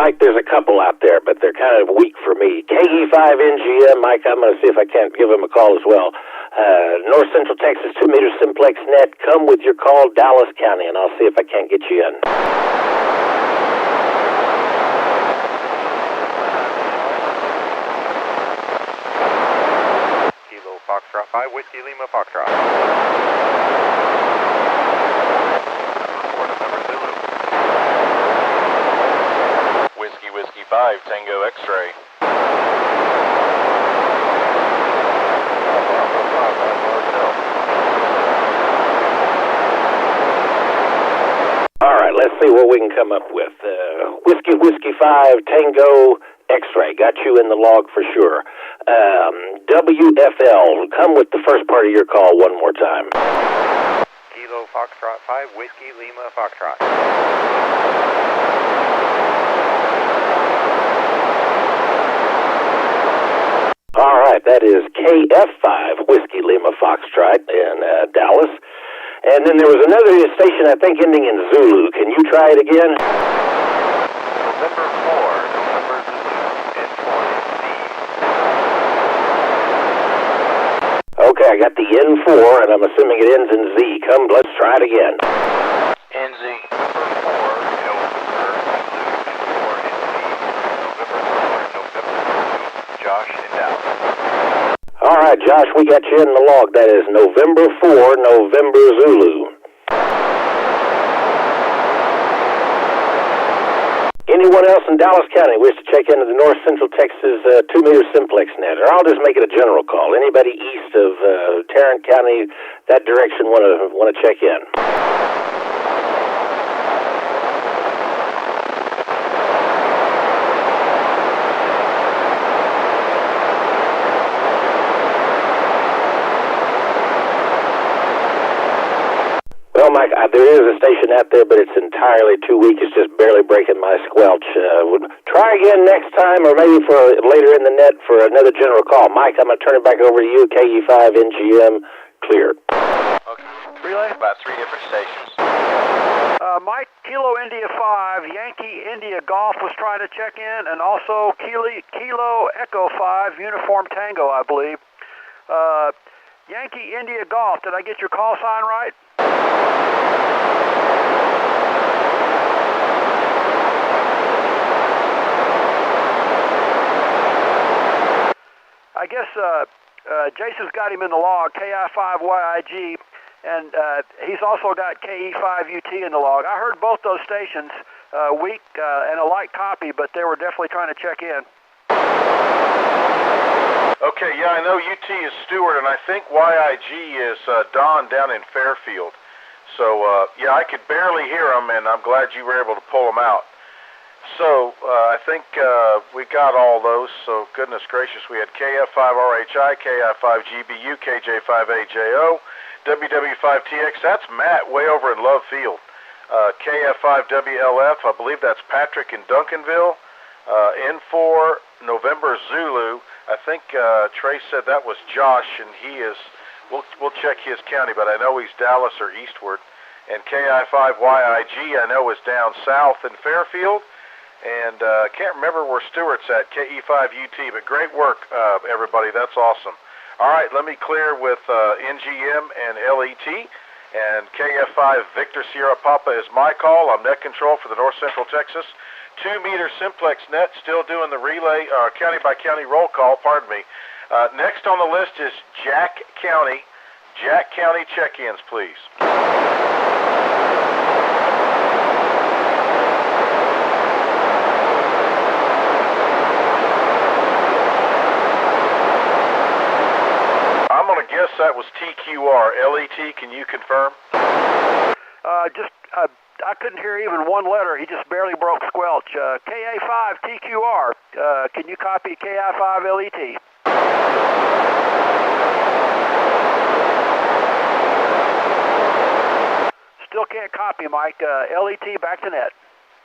B: Mike, there's a couple out there, but they're kind of weak for me. KE5NGM, Mike, I'm going to see if I can't give him a call as well. North Central Texas 2-meter Simplex net, come with your call, Dallas County, and I'll see if I can't get you in.
M: Kilo Foxtrot 5, Whiskey Lima Foxtrot.
F: Whiskey 5, Tango X-ray.
B: All right, let's see what we can come up with. Whiskey 5, Tango X-ray. Got you in the log for sure. WFL, come with the first part of your call one more time.
M: Kilo Foxtrot 5, Whiskey Lima Foxtrot.
B: All right, that is KF5, Whiskey Lima Foxtrot in Dallas. And then there was another station, I think, ending in Zulu. Can you try it again?
M: November 4, November Zulu, N4 Z.
B: Okay, I got the N4, and I'm assuming it ends in Z. Come, let's try it again.
G: NZ.
M: November 4, November Zulu, N4 NZ. November 4, Josh in Dallas.
B: All right, Josh, we got you in the log. That is November 4, November Zulu. Anyone else in Dallas County wish to check into the North Central Texas 2-meter Simplex net? Or I'll just make it a general call. Anybody east of Tarrant County, that direction, want to check in? Well, Mike, there is a station out there, but it's entirely too weak. It's just barely breaking my squelch. Try again next time, or maybe for later in the net for another general call. Mike, I'm going to turn it back over to you. KE5NGM, clear.
G: Okay.
V: Relay?
G: About 3 different stations.
V: Mike, Kilo India 5, Yankee India Golf was trying to check in, and also Kilo Echo 5, Uniform Tango, I believe. Yankee India Golf, did I get your call sign right? I guess Jason's got him in the log, KI5YIG, and he's also got KE5UT in the log. I heard both those stations weak and a light copy, but they were definitely trying to check in.
F: Okay, yeah, I know UT is Stewart, and I think YIG is Don down in Fairfield. So, yeah, I could barely hear them, and I'm glad you were able to pull them out. So, I think we got all those, so goodness gracious, we had KF5RHI, KI5GBU, KJ5AJO, WW5TX, that's Matt way over in Love Field. KF5WLF, I believe that's Patrick in Duncanville. N4 November Zulu, I think Trey said that was Josh, and he is, we'll check his county, but I know he's Dallas or eastward. And KI5YIG, I know is down south in Fairfield. And can't remember where Stewart's at, KE5UT, but great work, everybody. That's awesome. All right, let me clear with NGM and LET. And KF5 Victor Sierra Papa is my call. I'm net control for the North Central Texas 2-meter Simplex net, still doing the relay, county-by-county roll call, pardon me. Next on the list is Jack County. Jack County check-ins, please. I'm going to guess that was TQR. LET, can you confirm?
V: I couldn't hear even one letter. He just barely broke squelch. KA5TQR. Can you copy KI5LET? Still can't copy, Mike. LET back to net.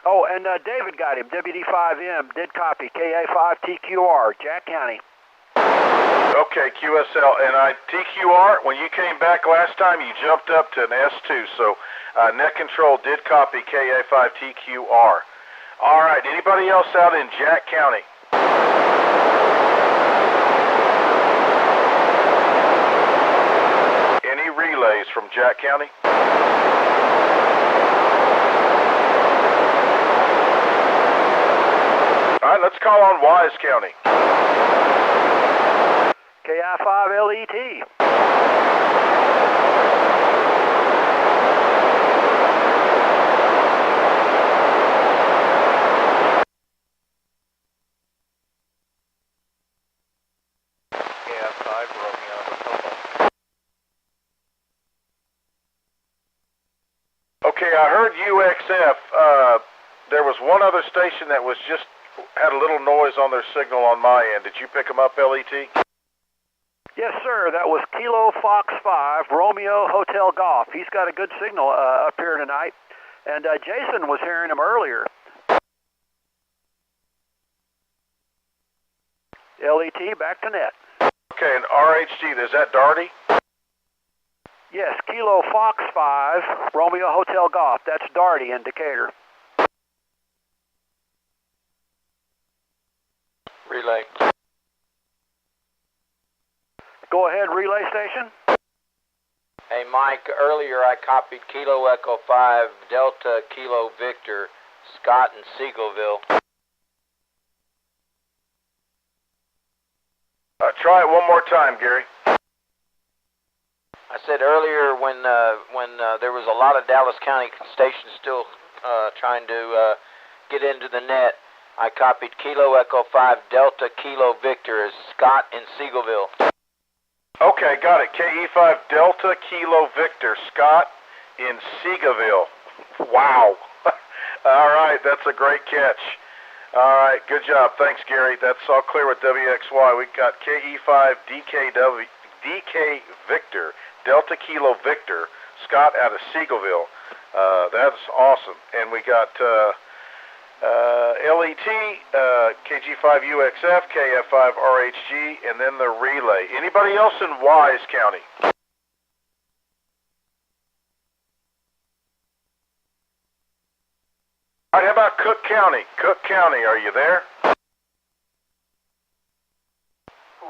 V: Oh, and David got him. WD5M did copy. KA5TQR, Jack County.
F: Okay, QSL. And TQR, when you came back last time, you jumped up to an S2. So net control did copy KA5TQR. All right, anybody else out in Jack County? Any relays from Jack County? All right, let's call on Wise County.
V: KI5LET.
M: KI5 Romeo.
F: Okay, I heard UXF. There was one other station that was just had a little noise on their signal on my end. Did you pick them up, LET?
V: Yes, sir. That was Kilo Fox 5, Romeo Hotel Golf. He's got a good signal up here tonight. And Jason was hearing him earlier. LET, back to net.
F: Okay, and RHG, is that Darty?
V: Yes, Kilo Fox 5, Romeo Hotel Golf. That's Darty in Decatur.
G: Relay.
V: Go ahead, relay station.
G: Hey, Mike, earlier I copied Kilo Echo 5, Delta Kilo Victor, Scott in Seagoville.
F: Try it one more time, Gary.
G: I said earlier when there was a lot of Dallas County stations still trying to get into the net, I copied Kilo Echo 5 Delta Kilo Victor as Scott in Seagoville.
F: Okay, got it. KE5 Delta Kilo Victor, Scott in Seagoville. Wow. All right, that's a great catch. All right, good job. Thanks, Gary. That's all clear with WXY. We got KE5 DK Victor, Delta Kilo Victor, Scott out of Seagoville. That's awesome. And we got LET, KG5 UXF, KF5 RHG, and then the relay. Anybody else in Wise County? All right, how about Cook County? Cook County, are you there?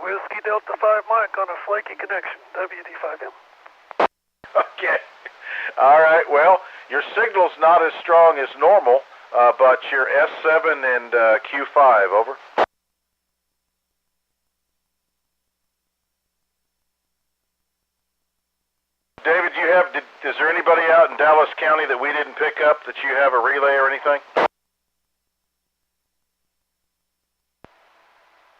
D: Whiskey Delta 5 Mike on a flaky connection, WD5M.
F: Okay. All right, well, your signal's not as strong as normal, but you're S7 and Q5, over. David, is there anybody out in Dallas County that we didn't pick up that you have a relay or anything?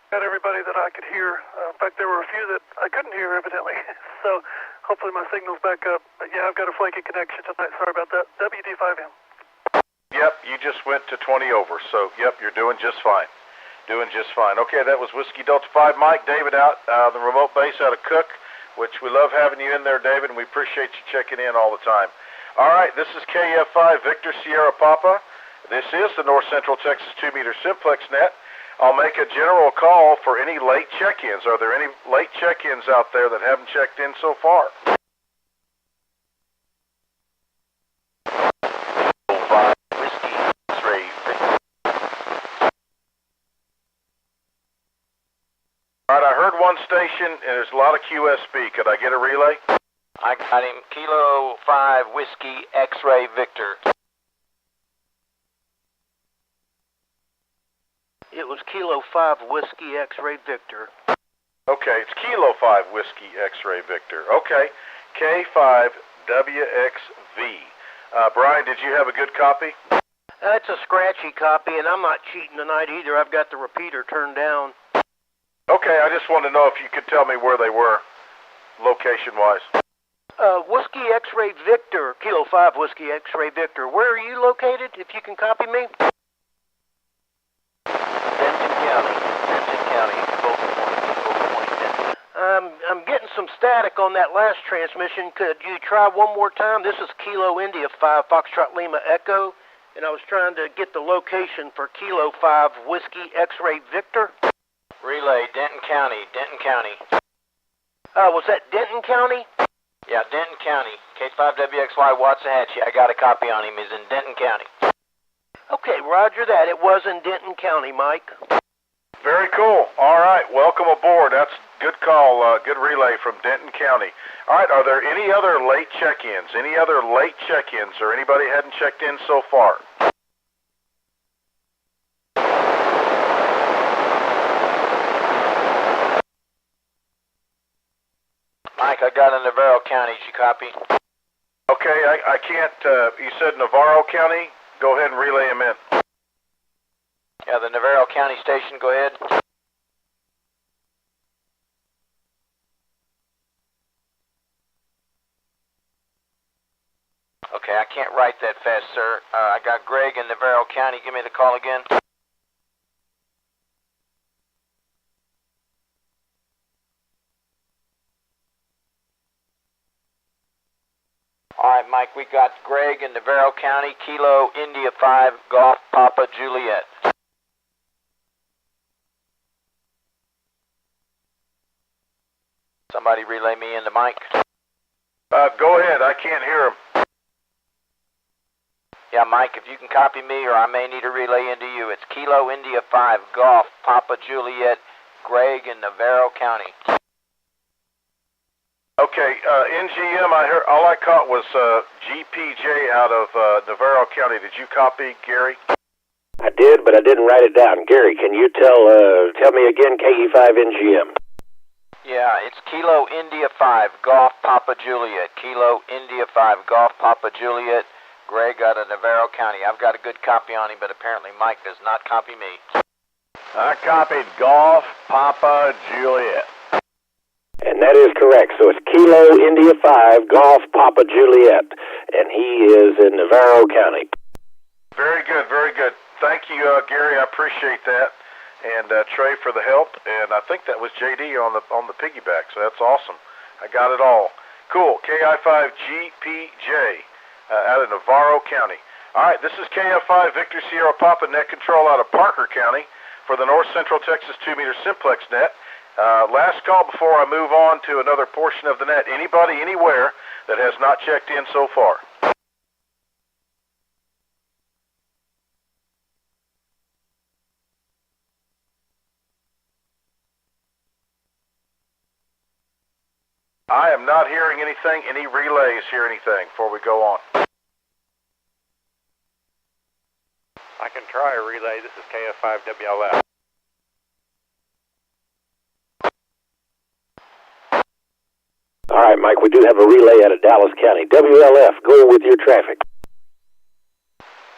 D: Got everybody that I could hear. In fact, there were a few that I couldn't hear, evidently. So hopefully my signal's back up. But yeah, I've got a flaky connection tonight. Sorry about that. WD5M.
F: Yep, you just went to 20 over. So, yep, you're doing just fine. Doing just fine. Okay, that was Whiskey Delta 5 Mike. David out, the remote base out of Cook, which we love having you in there, David, and we appreciate you checking in all the time. All right, this is KF5 Victor Sierra Papa. This is the North Central Texas 2-meter Simplex net. I'll make a general call for any late check-ins. Are there any late check-ins out there that haven't checked in so far? All right, I heard one station, and there's a lot of QSB. Could I get a relay?
G: I got him. Kilo 5 Whiskey X-Ray Victor.
S: It was Kilo 5 Whiskey X-Ray Victor.
F: Okay, it's Kilo 5 Whiskey X-Ray Victor. Okay, K5WXV. Brian, did you have a good copy?
S: It's a scratchy copy, and I'm not cheating tonight either. I've got the repeater turned down.
F: Okay, I just wanted to know if you could tell me where they were, location-wise.
S: Whiskey X-Ray Victor, Kilo 5 Whiskey X-Ray Victor. Where are you located, if you can copy me?
G: Denton County, Focal Point, Denton.
S: I'm getting some static on that last transmission. Could you try one more time? This is Kilo India 5 Foxtrot Lima Echo, and I was trying to get the location for Kilo 5 Whiskey X-Ray Victor.
G: Relay, Denton County.
S: Was that Denton County?
G: Yeah, Denton County. K5WXY Waxahachie. I got a copy on him. He's in Denton County.
S: Okay, roger that. It was in Denton County, Mike.
F: Very cool. All right, welcome aboard. That's good call, good relay from Denton County. All right, are there any other late check-ins? Any other late check-ins, or anybody hadn't checked in so far?
G: Mike, I got in Navarro County. Did you copy?
F: Okay, I can't, you said Navarro County? Go ahead and relay him in.
G: Yeah, the Navarro County station, go ahead. Okay, I can't write that fast, sir. I got Greg in Navarro County. Give me the call again. All right, Mike, we got Greg in Navarro County, Kilo India 5, Golf Papa Juliet. Somebody relay me into Mike.
F: Go ahead, I can't hear him.
G: Yeah, Mike, if you can copy me, or I may need a relay into you. It's Kilo India 5, Golf Papa Juliet, Greg in Navarro County.
F: Okay, NGM, all I caught was GPJ out of Navarro County. Did you copy, Gary?
B: I did, but I didn't write it down. Gary, can you tell me again, KE5NGM?
G: Yeah, it's Kilo India 5, Golf Papa Juliet. Kilo India 5, Golf Papa Juliet, Greg out of Navarro County. I've got a good copy on him, but apparently Mike does not copy me.
Q: I copied Golf Papa Juliet.
B: And that is correct. So it's Kilo India 5, Golf Papa Juliet, and he is in Navarro County.
F: Very good, very good. Thank you, Gary. I appreciate that. And Trey for the help. And I think that was JD on the piggyback, so that's awesome. I got it all. Cool. KI5GPJ out of Navarro County. All right, this is KF5 Victor Sierra Papa net control out of Parker County for the North Central Texas 2-meter Simplex net. Last call before I move on to another portion of the net. Anybody, anywhere that has not checked in so far? I am not hearing anything. Any relays hear anything before we go on?
M: I can try a relay. This is KF5WLF.
B: All right, Mike, we do have a relay out of Dallas County. WLF, go with your traffic.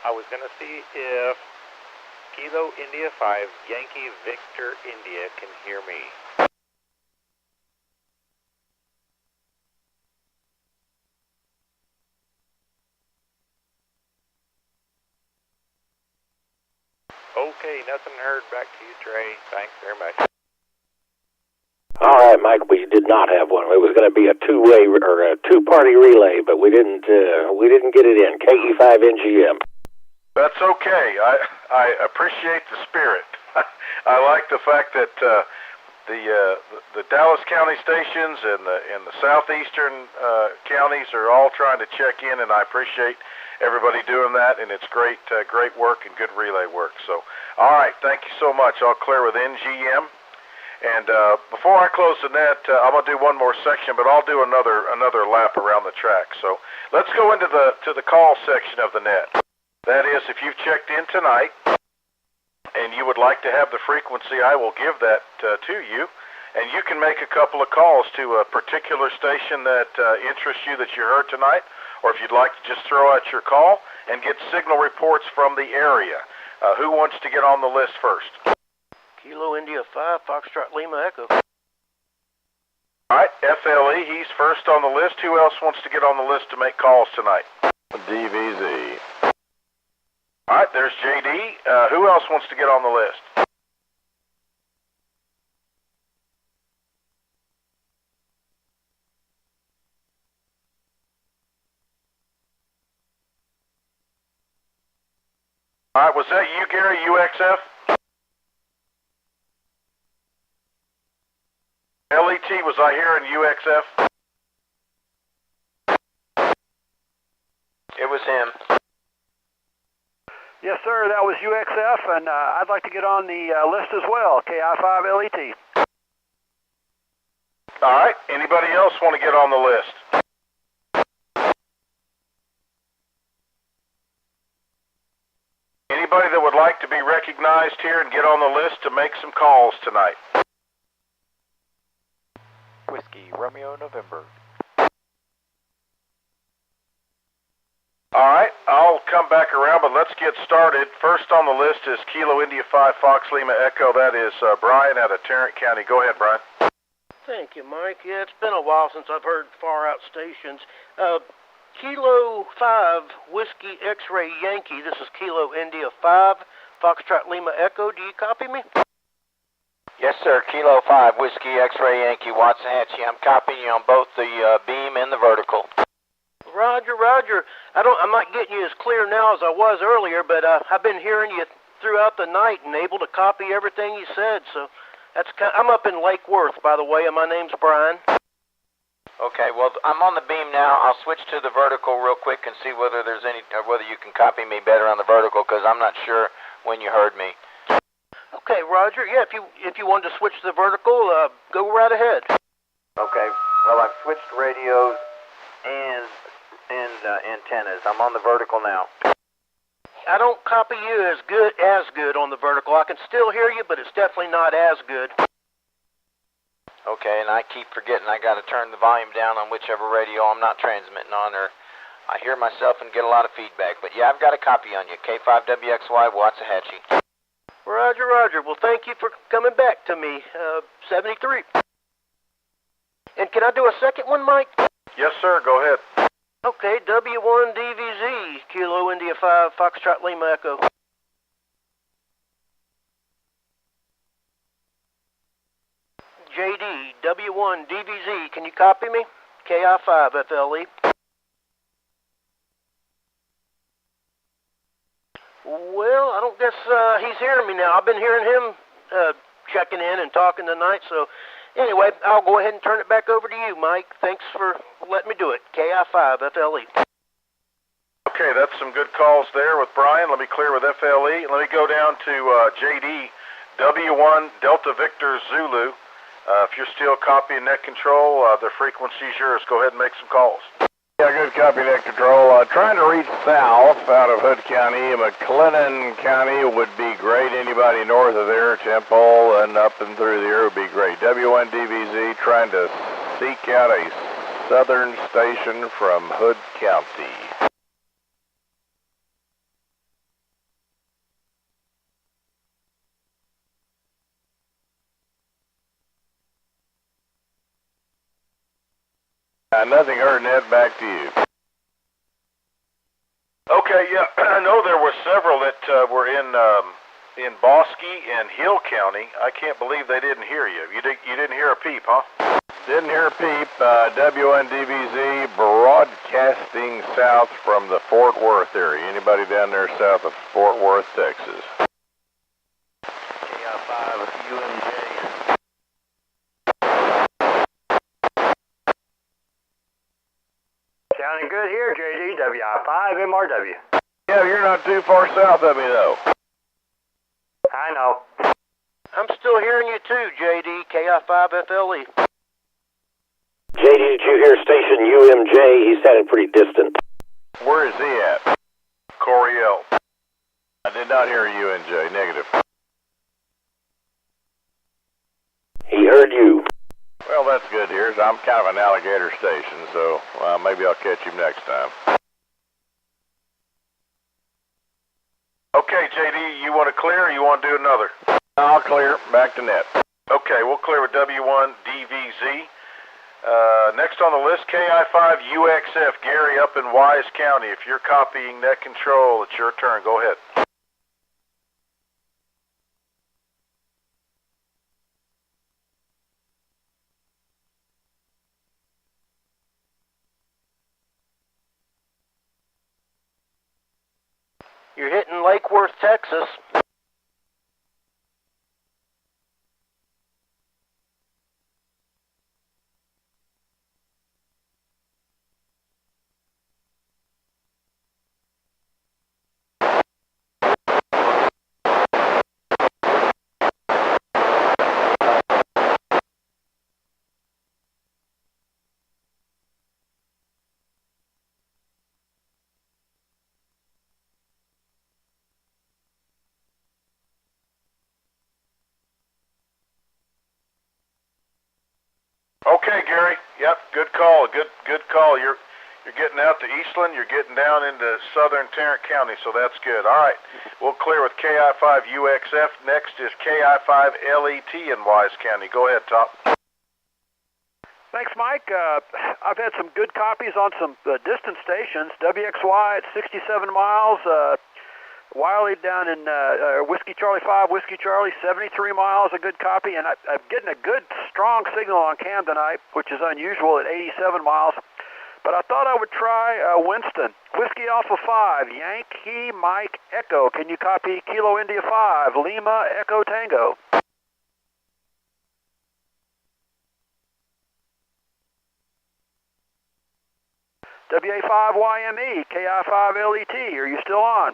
M: I was going to see if Kilo India 5, Yankee Victor India can hear me. Okay, nothing heard. Back to you, Trey. Thanks very much.
B: All right, Mike, we did not have one. It was going to be a two-way or a two-party relay, but we didn't get it in. KE5NGM.
F: That's okay. I appreciate the spirit. I like the fact that the Dallas County stations and the southeastern counties are all trying to check in, and I appreciate everybody doing that, and it's great work and good relay work. So, all right, thank you so much. I'll clear with NGM. And before I close the net, I'm going to do one more section, but I'll do another lap around the track. So let's go into the call section of the net. That is, if you've checked in tonight and you would like to have the frequency, I will give that to you. And you can make a couple of calls to a particular station that interests you that you heard tonight, or if you'd like to just throw out your call and get signal reports from the area. Who wants to get on the list first?
S: Kilo India 5, Foxtrot Lima Echo.
F: All right, FLE, he's first on the list. Who else wants to get on the list to make calls tonight?
Q: DVZ.
F: All right, there's JD. Who else wants to get on the list? All right, was that you, Gary, UXF? LET, was I hearing UXF?
G: It was him.
V: Yes, sir. That was UXF, and I'd like to get on the list as well. KI5LET.
F: All right. Anybody else want to get on the list? Anybody that would like to be recognized here and get on the list to make some calls tonight?
M: Whiskey Romeo November.
F: All right, I'll come back around, but let's get started. First on the list is Kilo India 5 Fox Lima Echo. That is Brian out of Tarrant County. Go ahead, Brian.
S: Thank you, Mike. Yeah, it's been a while since I've heard far out stations. Kilo 5 Whiskey X-Ray Yankee. This is Kilo India 5 Foxtrot Lima Echo. Do you copy me?
G: Yes, sir. Kilo 5 Whiskey X-Ray Yankee Waxahachie. I'm copying you on both the beam and the vertical.
S: Roger, Roger. I'm not getting you as clear now as I was earlier, but I've been hearing you throughout the night and able to copy everything you said. So I'm up in Lake Worth, by the way, and my name's Brian.
G: Okay, well, I'm on the beam now. I'll switch to the vertical real quick and see whether whether you can copy me better on the vertical, because I'm not sure when you heard me.
S: Okay, Roger. Yeah, if you wanted to switch to the vertical, go right ahead.
N: Okay. Well, I've switched radios and antennas. I'm on the vertical now.
S: I don't copy you as good on the vertical. I can still hear you, but it's definitely not as good.
G: Okay, and I keep forgetting I got to turn the volume down on whichever radio I'm not transmitting on, or I hear myself and get a lot of feedback. But yeah, I've got a copy on you. K5WXY Waxahachie.
S: Roger, Roger. Well, thank you for coming back to me. 73. And can I do a second one, Mike?
F: Yes, sir. Go ahead.
S: Okay, W1DVZ, Kilo India 5, Foxtrot Lima Echo. JD, W1DVZ, can you copy me? KI5FLE. Well, I don't guess he's hearing me now. I've been hearing him checking in and talking tonight, so anyway, I'll go ahead and turn it back over to you, Mike. Thanks for letting me do it. KI5FLE.
F: Okay, that's some good calls there with Brian. Let me clear with FLE. Let me go down to JD, W1 Delta Victor Zulu. If you're still copying net control, the frequency's yours. Go ahead and make some calls.
Q: Yeah, good copy, net control. Trying to reach south out of Hood County. McLennan County would be great. Anybody north of there, Temple and up and through there would be great. W1DVZ trying to seek out a southern station from Hood County. Nothing heard, Ned. Back to you.
F: Okay, yeah, I know there were several that were in Bosque and Hill County. I can't believe they didn't hear you. You didn't hear a peep, huh?
Q: Didn't hear a peep. W1DVZ broadcasting south from the Fort Worth area. Anybody down there south of Fort Worth, Texas?
N: KI5 UMJ. Sounding good here, JD. WI5 MRW.
Q: Yeah, you're not too far south of me, though.
N: I know.
S: I'm still hearing you too, JD, KI5FLE.
B: JD, did you hear station UMJ? He sounded pretty distant.
Q: Where is he at?
F: Coriel.
Q: I did not hear UNJ. Negative.
B: He heard you.
Q: Well, that's good here. I'm kind of an alligator station, so maybe I'll catch him next time.
F: Okay, JD, you want to clear or you want to do another?
Q: I'll clear. Back to net.
F: Okay, we'll clear with W1DVZ. Next on the list, KI5UXF, Gary up in Wise County. If you're copying net control, it's your turn. Go ahead.
S: You're hitting Lake Worth, Texas.
F: Okay, Gary. Yep, good call. Good call. You're getting out to Eastland. You're getting down into southern Tarrant County, so that's good. All right, we'll clear with KI5UXF. Next is KI5LET in Wise County. Go ahead, Top.
V: Thanks, Mike. I've had some good copies on some distant stations. WXY at 67 miles. Wiley down in Whiskey Charlie 5, Whiskey Charlie, 73 miles, a good copy. And I'm getting a good, strong signal on cam tonight, which is unusual at 87 miles. But I thought I would try Winston. Whiskey Alpha 5, Yankee Mike Echo. Can you copy Kilo India 5, Lima Echo Tango? WA5YME, KI5LET, are you still on?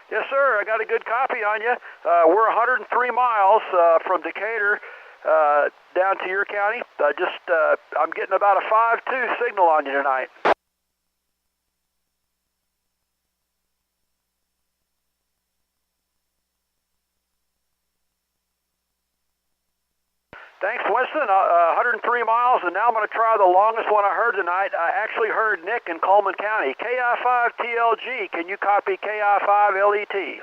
V: Yes, sir, I got a good copy on you. We're 103 miles from Decatur down to your county. I'm getting about a 5-2 signal on you tonight. Thanks, Winston. 103 miles, and now I'm going to try the longest one I heard tonight. I actually heard Nick in Coleman County. KI5TLG, can you copy KI5LET?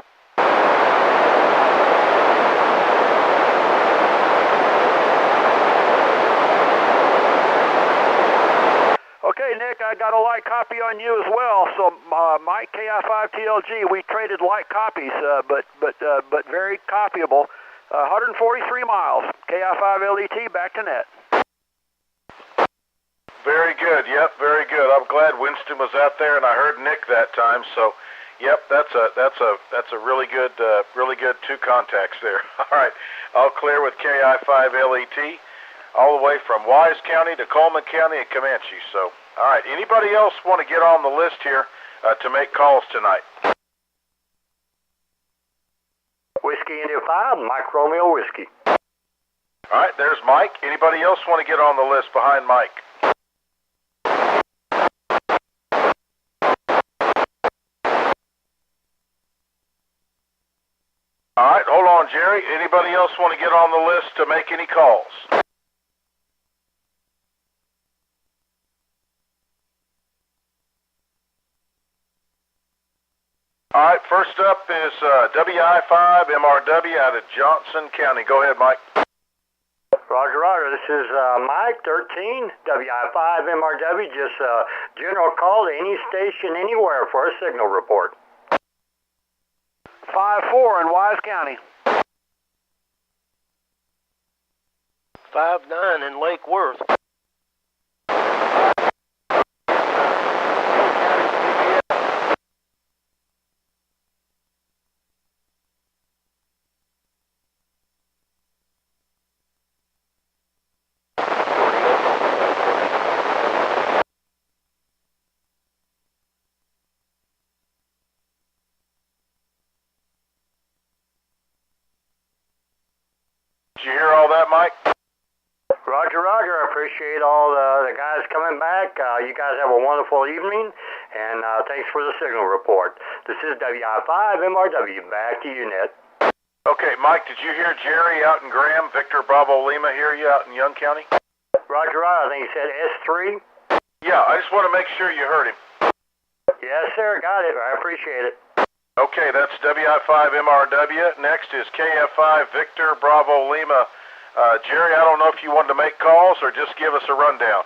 V: Okay, Nick, I got a light copy on you as well. So, Mike, KI5TLG, we traded light copies, but very copyable. 143 miles, KI5LET, back to net.
F: Very good. Yep, very good. I'm glad Winston was out there, and I heard Nick that time. So, yep, that's a really good two contacts there. All right, I'll clear with KI5LET all the way from Wise County to Coleman County and Comanche. So, all right, anybody else want to get on the list here to make calls tonight?
P: Whiskey India 5, Mike Romeo Whiskey.
F: All right, there's Mike. Anybody else want to get on the list behind Mike? All right, hold on, Jerry. Anybody else want to get on the list to make any calls? All right, first up is WI5 MRW out of Johnson County. Go ahead, Mike.
P: Roger, roger. This is Mike 13, WI5 MRW. Just general call to any station anywhere for a signal report.
V: 5-4 in Wise County.
S: 5-9 in Lake Worth.
F: Did you hear all that, Mike?
P: Roger, roger. I appreciate all the guys coming back. You guys have a wonderful evening, and thanks for the signal report. This is WI5 MRW. Back to you, Ned.
F: Okay, Mike, did you hear Jerry out in Graham, Victor Bravo Lima hear you out in Young County?
P: Roger, roger. I think he said S3.
F: Yeah, I just want to make sure you heard him.
P: Yes, sir. Got it. I appreciate it.
F: Okay, that's WI5 MRW. Next is KF5 Victor Bravo Lima. Jerry, I don't know if you wanted to make calls or just give us a rundown.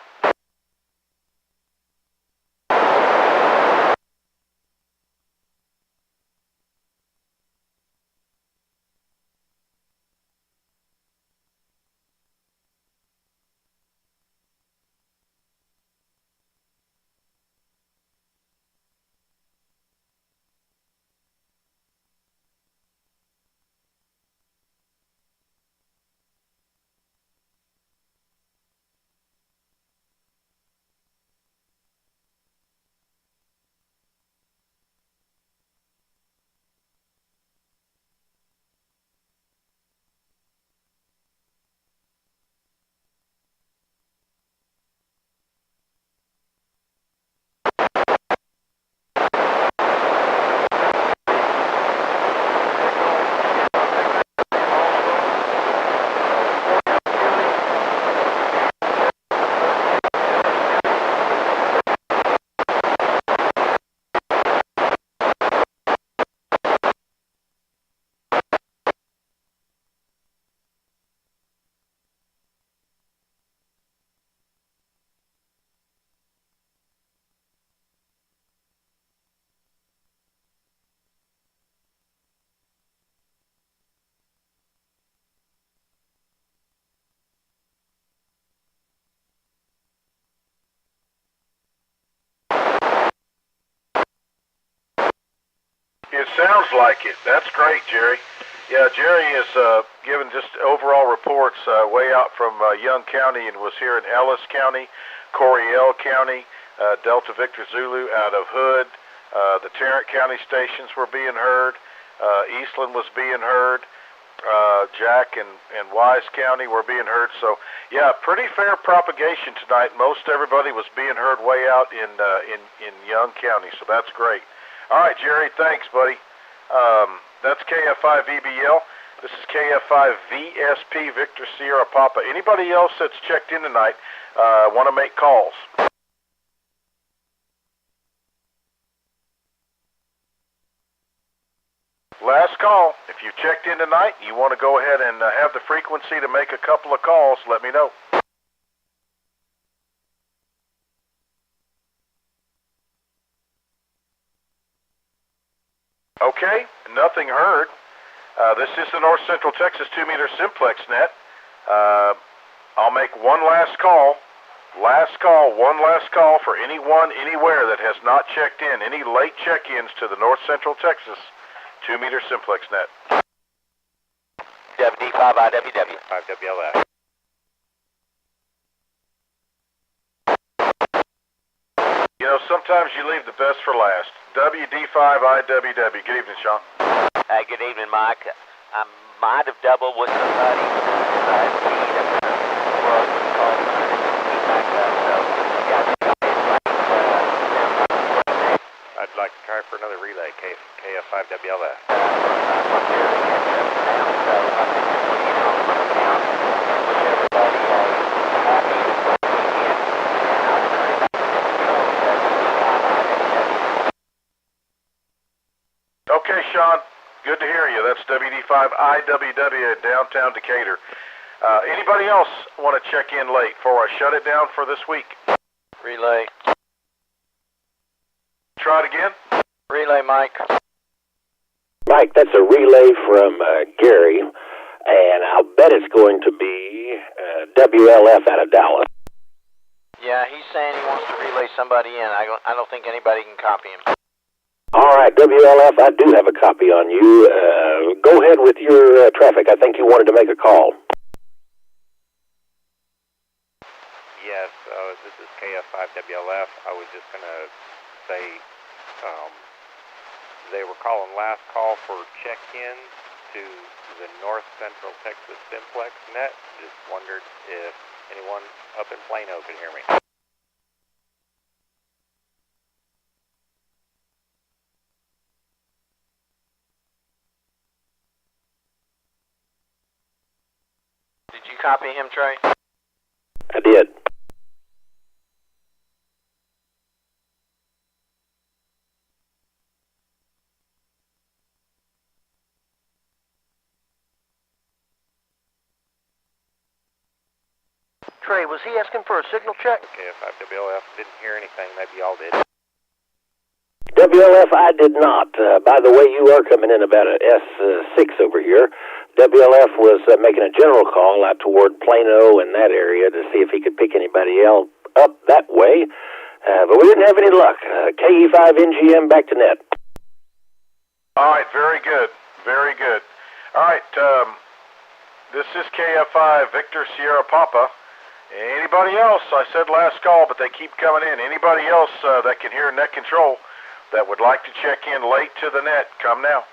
F: It sounds like it. That's great, Jerry. Yeah, Jerry is giving just overall reports way out from Young County and was here in Ellis County, Coryell County, Delta Victor Zulu out of Hood. The Tarrant County stations were being heard. Eastland was being heard. Jack and Wise County were being heard. So, yeah, pretty fair propagation tonight. Most everybody was being heard way out in Young County, so that's great. All right, Jerry, thanks, buddy. That's KF5 VBL. This is KF5 VSP Victor Sierra Papa. Anybody else that's checked in tonight want to make calls? Last call. If you checked in tonight, you want to go ahead and have the frequency to make a couple of calls, let me know. Okay, nothing heard. This is the North Central Texas 2-meter Simplex net. I'll make one last call. One last call for anyone, anywhere that has not checked in. Any late check-ins to the North Central Texas 2-meter Simplex net.
M: WD5IWW. 5WLF.
F: You know, sometimes you leave the best for last. WD5IWW. Good evening, Sean.
C: Good evening, Mike. I might have doubled with somebody.
M: I'd like to try for another relay, KF5WLF.
F: Okay, Sean. Good to hear you. That's WD5IWW in downtown Decatur. Anybody else want to check in late before I shut it down for this week?
G: Relay.
F: Try it again.
G: Relay, Mike.
B: Mike, that's a relay from Gary, and I'll bet it's going to be WLF out of Dallas.
G: Yeah, he's saying he wants to relay somebody in. I don't think anybody can copy him.
B: All right, WLF, I do have a copy on you. Go ahead with your traffic. I think you wanted to make a call.
M: Yes, this is KF5WLF. I was just going to say they were calling last call for check-in to the North Central Texas Simplex net. Just wondered if anyone up in Plano could hear me.
G: Did you copy him, Trey?
B: I did.
S: Trey, was he asking for a signal check?
M: KF5WLF didn't hear anything. Maybe y'all did.
B: WLF, I did not. By the way, you are coming in about an S6 over here. WLF was making a general call out toward Plano and that area to see if he could pick anybody else up that way. But we didn't have any luck. KE5NGM back to net.
F: All right, very good. Very good. All right, this is KF5 Victor Sierra Papa. Anybody else? I said last call, but they keep coming in. Anybody else that can hear net control that would like to check in late to the net, come now.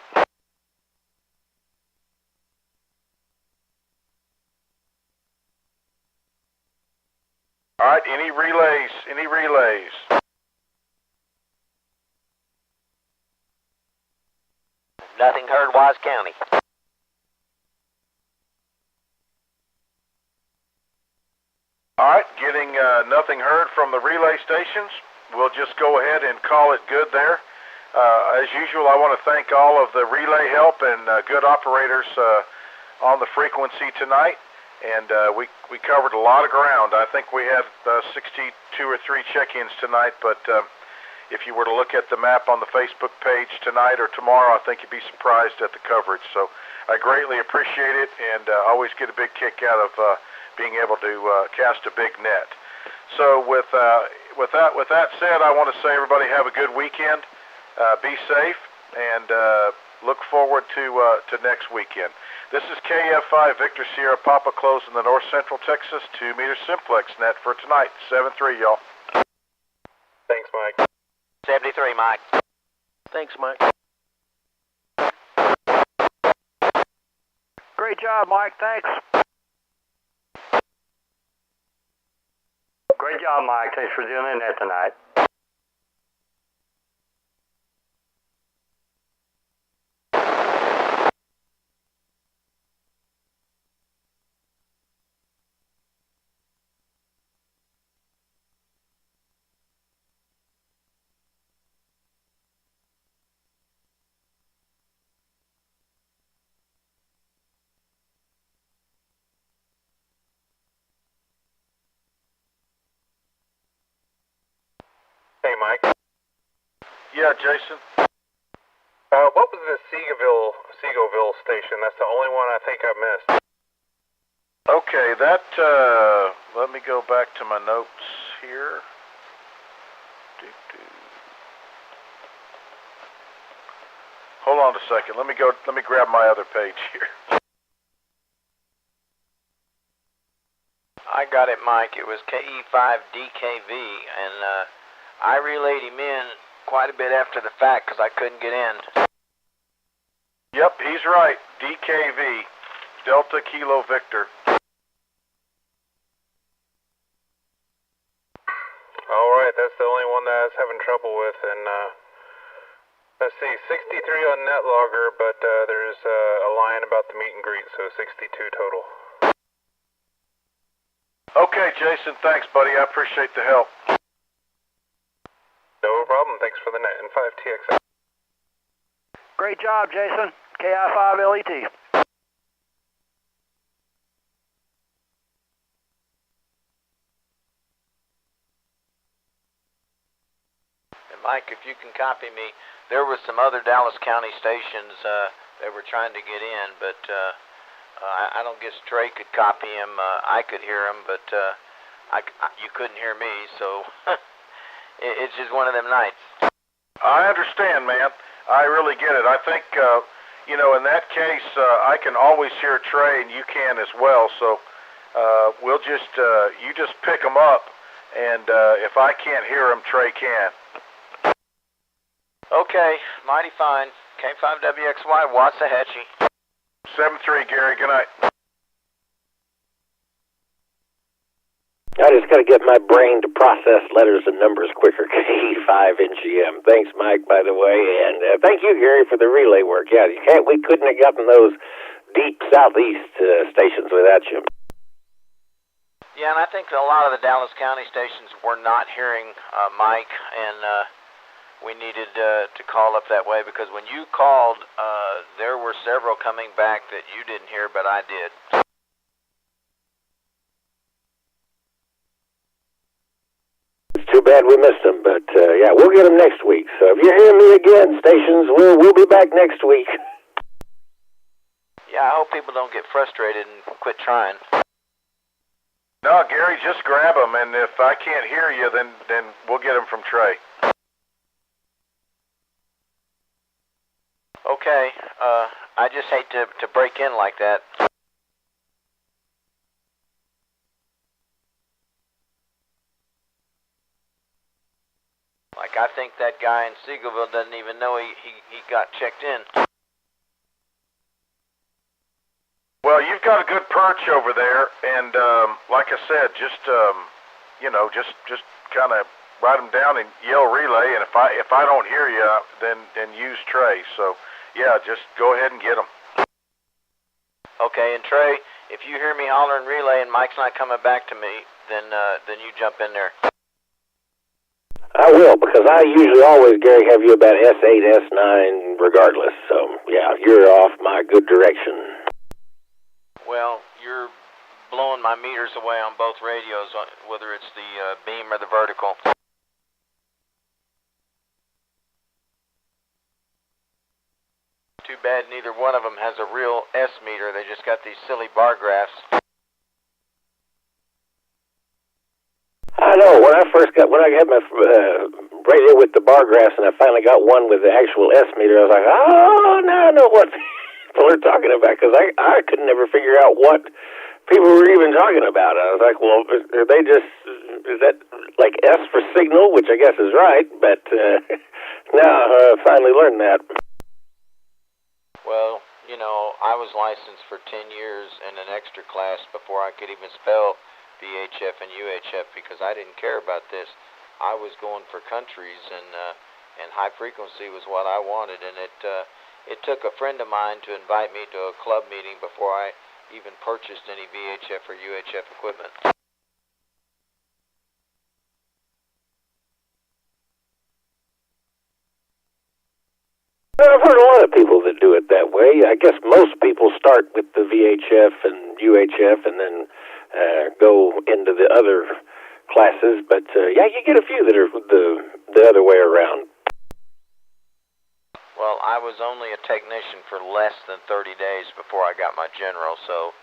F: All right, any relays? Any relays?
C: Nothing heard, Wise County.
F: All right, getting nothing heard from the relay stations. We'll just go ahead and call it good there. As usual, I want to thank all of the relay help and good operators on the frequency tonight. And we covered a lot of ground. I think we had 62 or 3 check-ins tonight, but if you were to look at the map on the Facebook page tonight or tomorrow, I think you'd be surprised at the coverage. So I greatly appreciate it, and always get a big kick out of being able to cast a big net. So with that said, I want to say everybody have a good weekend. Be safe, and look forward to next weekend. This is KF5 Victor Sierra Papa closing the North Central Texas 2-meter Simplex net for tonight. 7-3, y'all.
A: Thanks, Mike.
C: 73, Mike.
S: Thanks, Mike.
V: Great job, Mike. Thanks.
P: Great job, Mike. Thanks for doing that tonight.
A: Hey, Mike.
F: Yeah, Jason.
A: What was the Seagoville station? That's the only one I think I missed.
F: Okay, that, let me go back to my notes here. Hold on a second. Let me grab my other page here.
G: I got it, Mike. It was KE5DKV, and I relayed him in quite a bit after the fact because I couldn't get in.
F: Yep, he's right. DKV, Delta Kilo Victor.
A: All right, that's the only one that I was having trouble with, and let's see, 63 on NetLogger, but there's a line about the meet and greet, so 62 total.
F: Okay, Jason, thanks, buddy. I appreciate the help.
A: No problem. Thanks for the net and 5TX.
V: Great job, Jason. KI5LET.
G: Mike, if you can copy me, there were some other Dallas County stations that were trying to get in, but I don't guess Trey could copy him. I could hear him, but you couldn't hear me, so it's just one of them nights.
F: I understand, man. I really get it. I think, you know, in that case, I can always hear Trey, and you can as well, so we'll just, you just pick them up, and if I can't hear him, Trey can.
G: Okay, mighty fine. K5WXY, Waxahachie.
F: 7-3, Gary. Good night.
B: I just got to get my brain to process letters and numbers quicker. K5NGM. Thanks, Mike, by the way, and thank you, Gary, for the relay work. Yeah, we couldn't have gotten those deep southeast stations without you.
G: Yeah, and I think a lot of the Dallas County stations were not hearing Mike, and we needed to call up that way, because when you called, there were several coming back that you didn't hear, but I did.
B: It's too bad we missed them, but yeah, we'll get them next week. So if you hear me again, stations, we'll be back next week.
G: Yeah, I hope people don't get frustrated and quit trying.
F: No, Gary, just grab them, and if I can't hear you, then we'll get them from Trey.
G: Okay, I just hate to break in like that. Like, I think that guy in Seagoville doesn't even know he got checked in.
F: Well, you've got a good perch over there, and like I said, just you know, just kind of write them down and yell relay. And if I don't hear you, then use Trey. So yeah, just go ahead and get them.
G: Okay, and Trey, if you hear me hollering relay and Mike's not coming back to me, then you jump in there.
B: I will, because I usually always, Gary, have you about S8, S9 regardless. So yeah, you're off my good direction.
G: Well, you're blowing my meters away on both radios, whether it's the beam or the vertical. Too bad neither one of them has a real S meter. They just got these silly bar graphs.
B: I know. When I had my right there with the bar graphs, and I finally got one with the actual S meter. I was like, oh, now I know what people are talking about, because I could never figure out what people were even talking about. I was like, well, are they just, is that like S for signal, which I guess is right, but now I finally learned that.
G: Well, you know, I was licensed for 10 years in an extra class before I could even spell VHF and UHF, because I didn't care about this. I was going for countries, and high frequency was what I wanted, and it took a friend of mine to invite me to a club meeting before I even purchased any VHF or UHF equipment.
B: I've heard a lot of people that do it that way. I guess most people start with the VHF and UHF and then go into the other classes, but yeah, you get a few that are the other way around.
G: Well, I was only a technician for less than 30 days before I got my general, so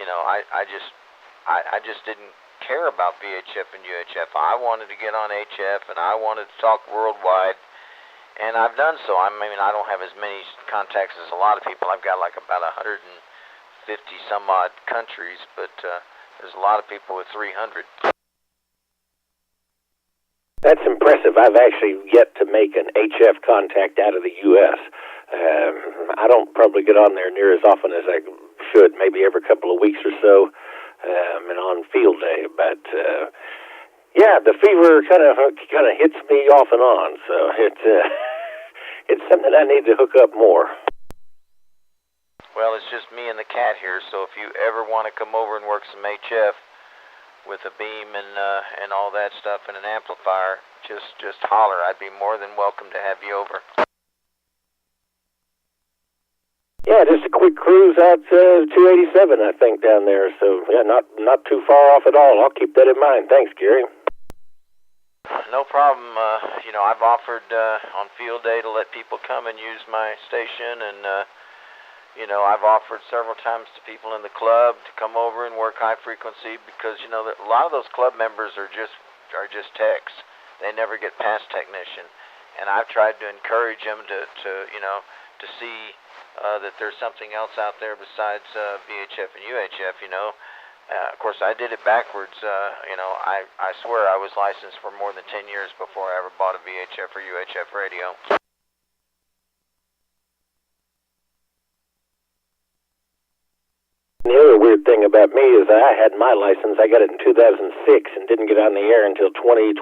G: you know, I just didn't care about VHF and UHF. I wanted to get on HF, and I wanted to talk worldwide, and I've done so. I mean, I don't have as many contacts as a lot of people. I've got like about 150 some odd countries, but there's a lot of people with 300.
B: That's impressive. I've actually yet to make an HF contact out of the U.S. I don't probably get on there near as often as I should, maybe every couple of weeks or so, and on field day. But yeah, the fever kind of hits me off and on, so it's something I need to hook up more.
G: Well, it's just me and the cat here, so if you ever want to come over and work some HF with a beam and all that stuff and an amplifier, just holler. I'd be more than welcome to have you over.
B: Yeah, just a quick cruise out 287, I think, down there. So yeah, not too far off at all. I'll keep that in mind. Thanks, Gary.
G: No problem. You know, I've offered on field day to let people come and use my station, and you know, I've offered several times to people in the club to come over and work high frequency, because you know a lot of those club members are just techs. They never get past technician, and I've tried to encourage them to you know, to see that there's something else out there besides VHF and UHF. You know, of course I did it backwards. You know, I swear I was licensed for more than 10 years before I ever bought a VHF or UHF radio.
B: The other weird thing about me is that I had my license, I got it in 2006 and didn't get on the air until 2021.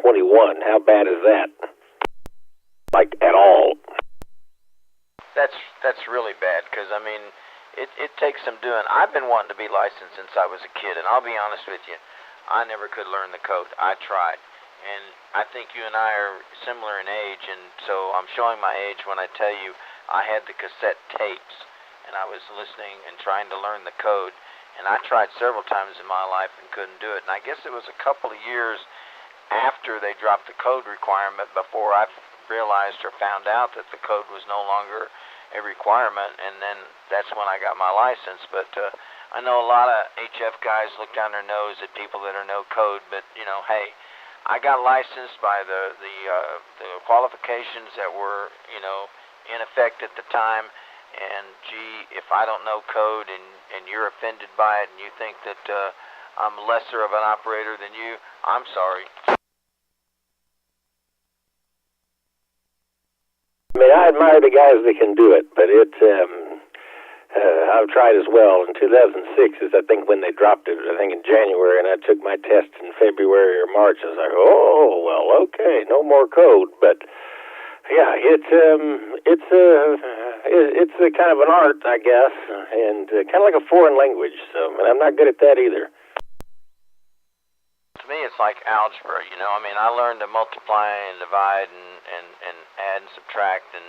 B: How bad is that? Like, at all?
G: That's really bad, because, I mean, it takes some doing. I've been wanting to be licensed since I was a kid, and I'll be honest with you, I never could learn the code. I tried. And I think you and I are similar in age, and so I'm showing my age when I tell you I had the cassette tapes, and I was listening and trying to learn the code, and I tried several times in my life and couldn't do it. And I guess it was a couple of years after they dropped the code requirement before I realized or found out that the code was no longer a requirement, and then that's when I got my license. But I know a lot of HF guys look down their nose at people that are no code, but you know, hey, I got licensed by the qualifications that were, you know, in effect at the time. And gee, if I don't know code and you're offended by it and you think that I'm lesser of an operator than you, I'm sorry.
B: I mean, I admire the guys that can do it, but I've tried as well. In 2006 is, I think, when they dropped it, I think in January, and I took my test in February or March. I was like, oh, well, okay, no more code, but yeah, it's a kind of an art, I guess, and kind of like a foreign language. So, and I'm not good at that either.
G: To me, it's like algebra. You know, I mean, I learned to multiply and divide and add and subtract, and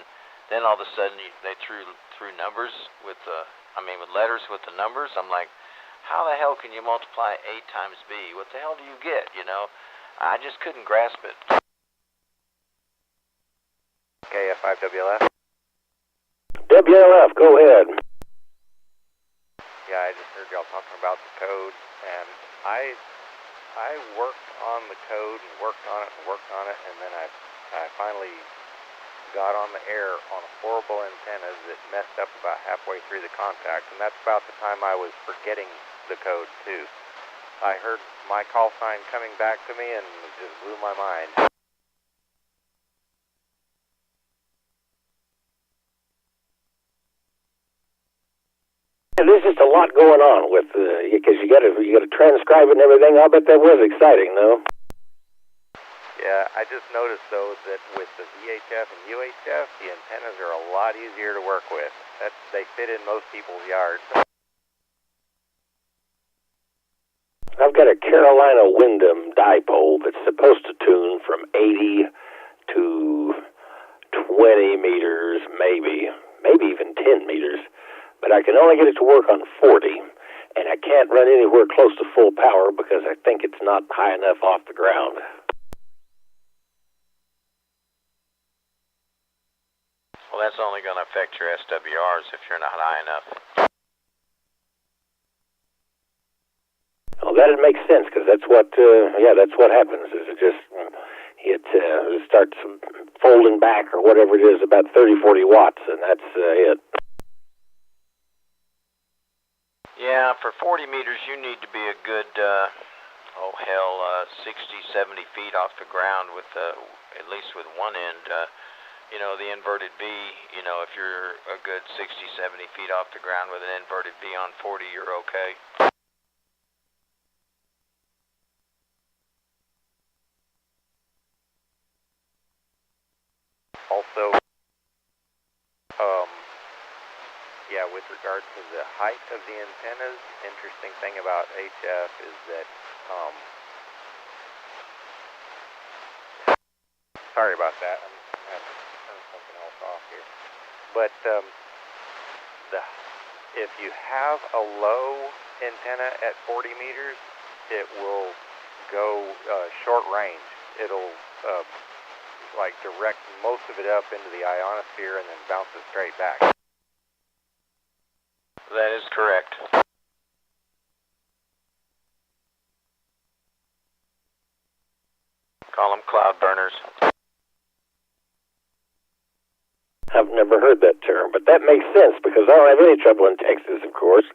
G: then all of a sudden they threw numbers with letters with the numbers. I'm like, how the hell can you multiply 8 times B? What the hell do you get? You know, I just couldn't grasp it.
M: KF5WLF.
B: WLF, go ahead.
M: Yeah, I just heard y'all talking about the code, and I I worked on the code and worked on it and worked on it, and then I finally got on the air on a horrible antenna that messed up about halfway through the contact, and that's about the time I was forgetting the code too. I heard my call sign coming back to me, and it just blew my mind.
B: Yeah, there's just a lot going on with because you got to transcribe it and everything. I bet that was exciting, though.
M: Yeah, I just noticed though that with the VHF and UHF, the antennas are a lot easier to work with. They fit in most people's yards.
B: I've got a Carolina Wyndham dipole that's supposed to tune from 80 to 20 meters, maybe even 10 meters. But I can only get it to work on 40, and I can't run anywhere close to full power because I think it's not high enough off the ground.
G: Well, that's only going to affect your SWRs if you're not high enough.
B: Well, that'd make sense because that's what happens. Is it starts folding back or whatever it is, about 30-40 watts, and that's it.
G: Yeah, for 40 meters, you need to be a good, 60, 70 feet off the ground with, at least with one end. The inverted V, if you're a good 60, 70 feet off the ground with an inverted V on 40, you're okay.
M: Also, with regard to the height of the antennas, interesting thing about HF is that, sorry about that, I'm having to turn something else off here. But if you have a low antenna at 40 meters, it will go short range. It'll direct most of it up into the ionosphere and then bounce it straight back.
G: That is correct. Call them cloud burners.
B: I've never heard that term, but that makes sense because I don't have any trouble in Texas, of course.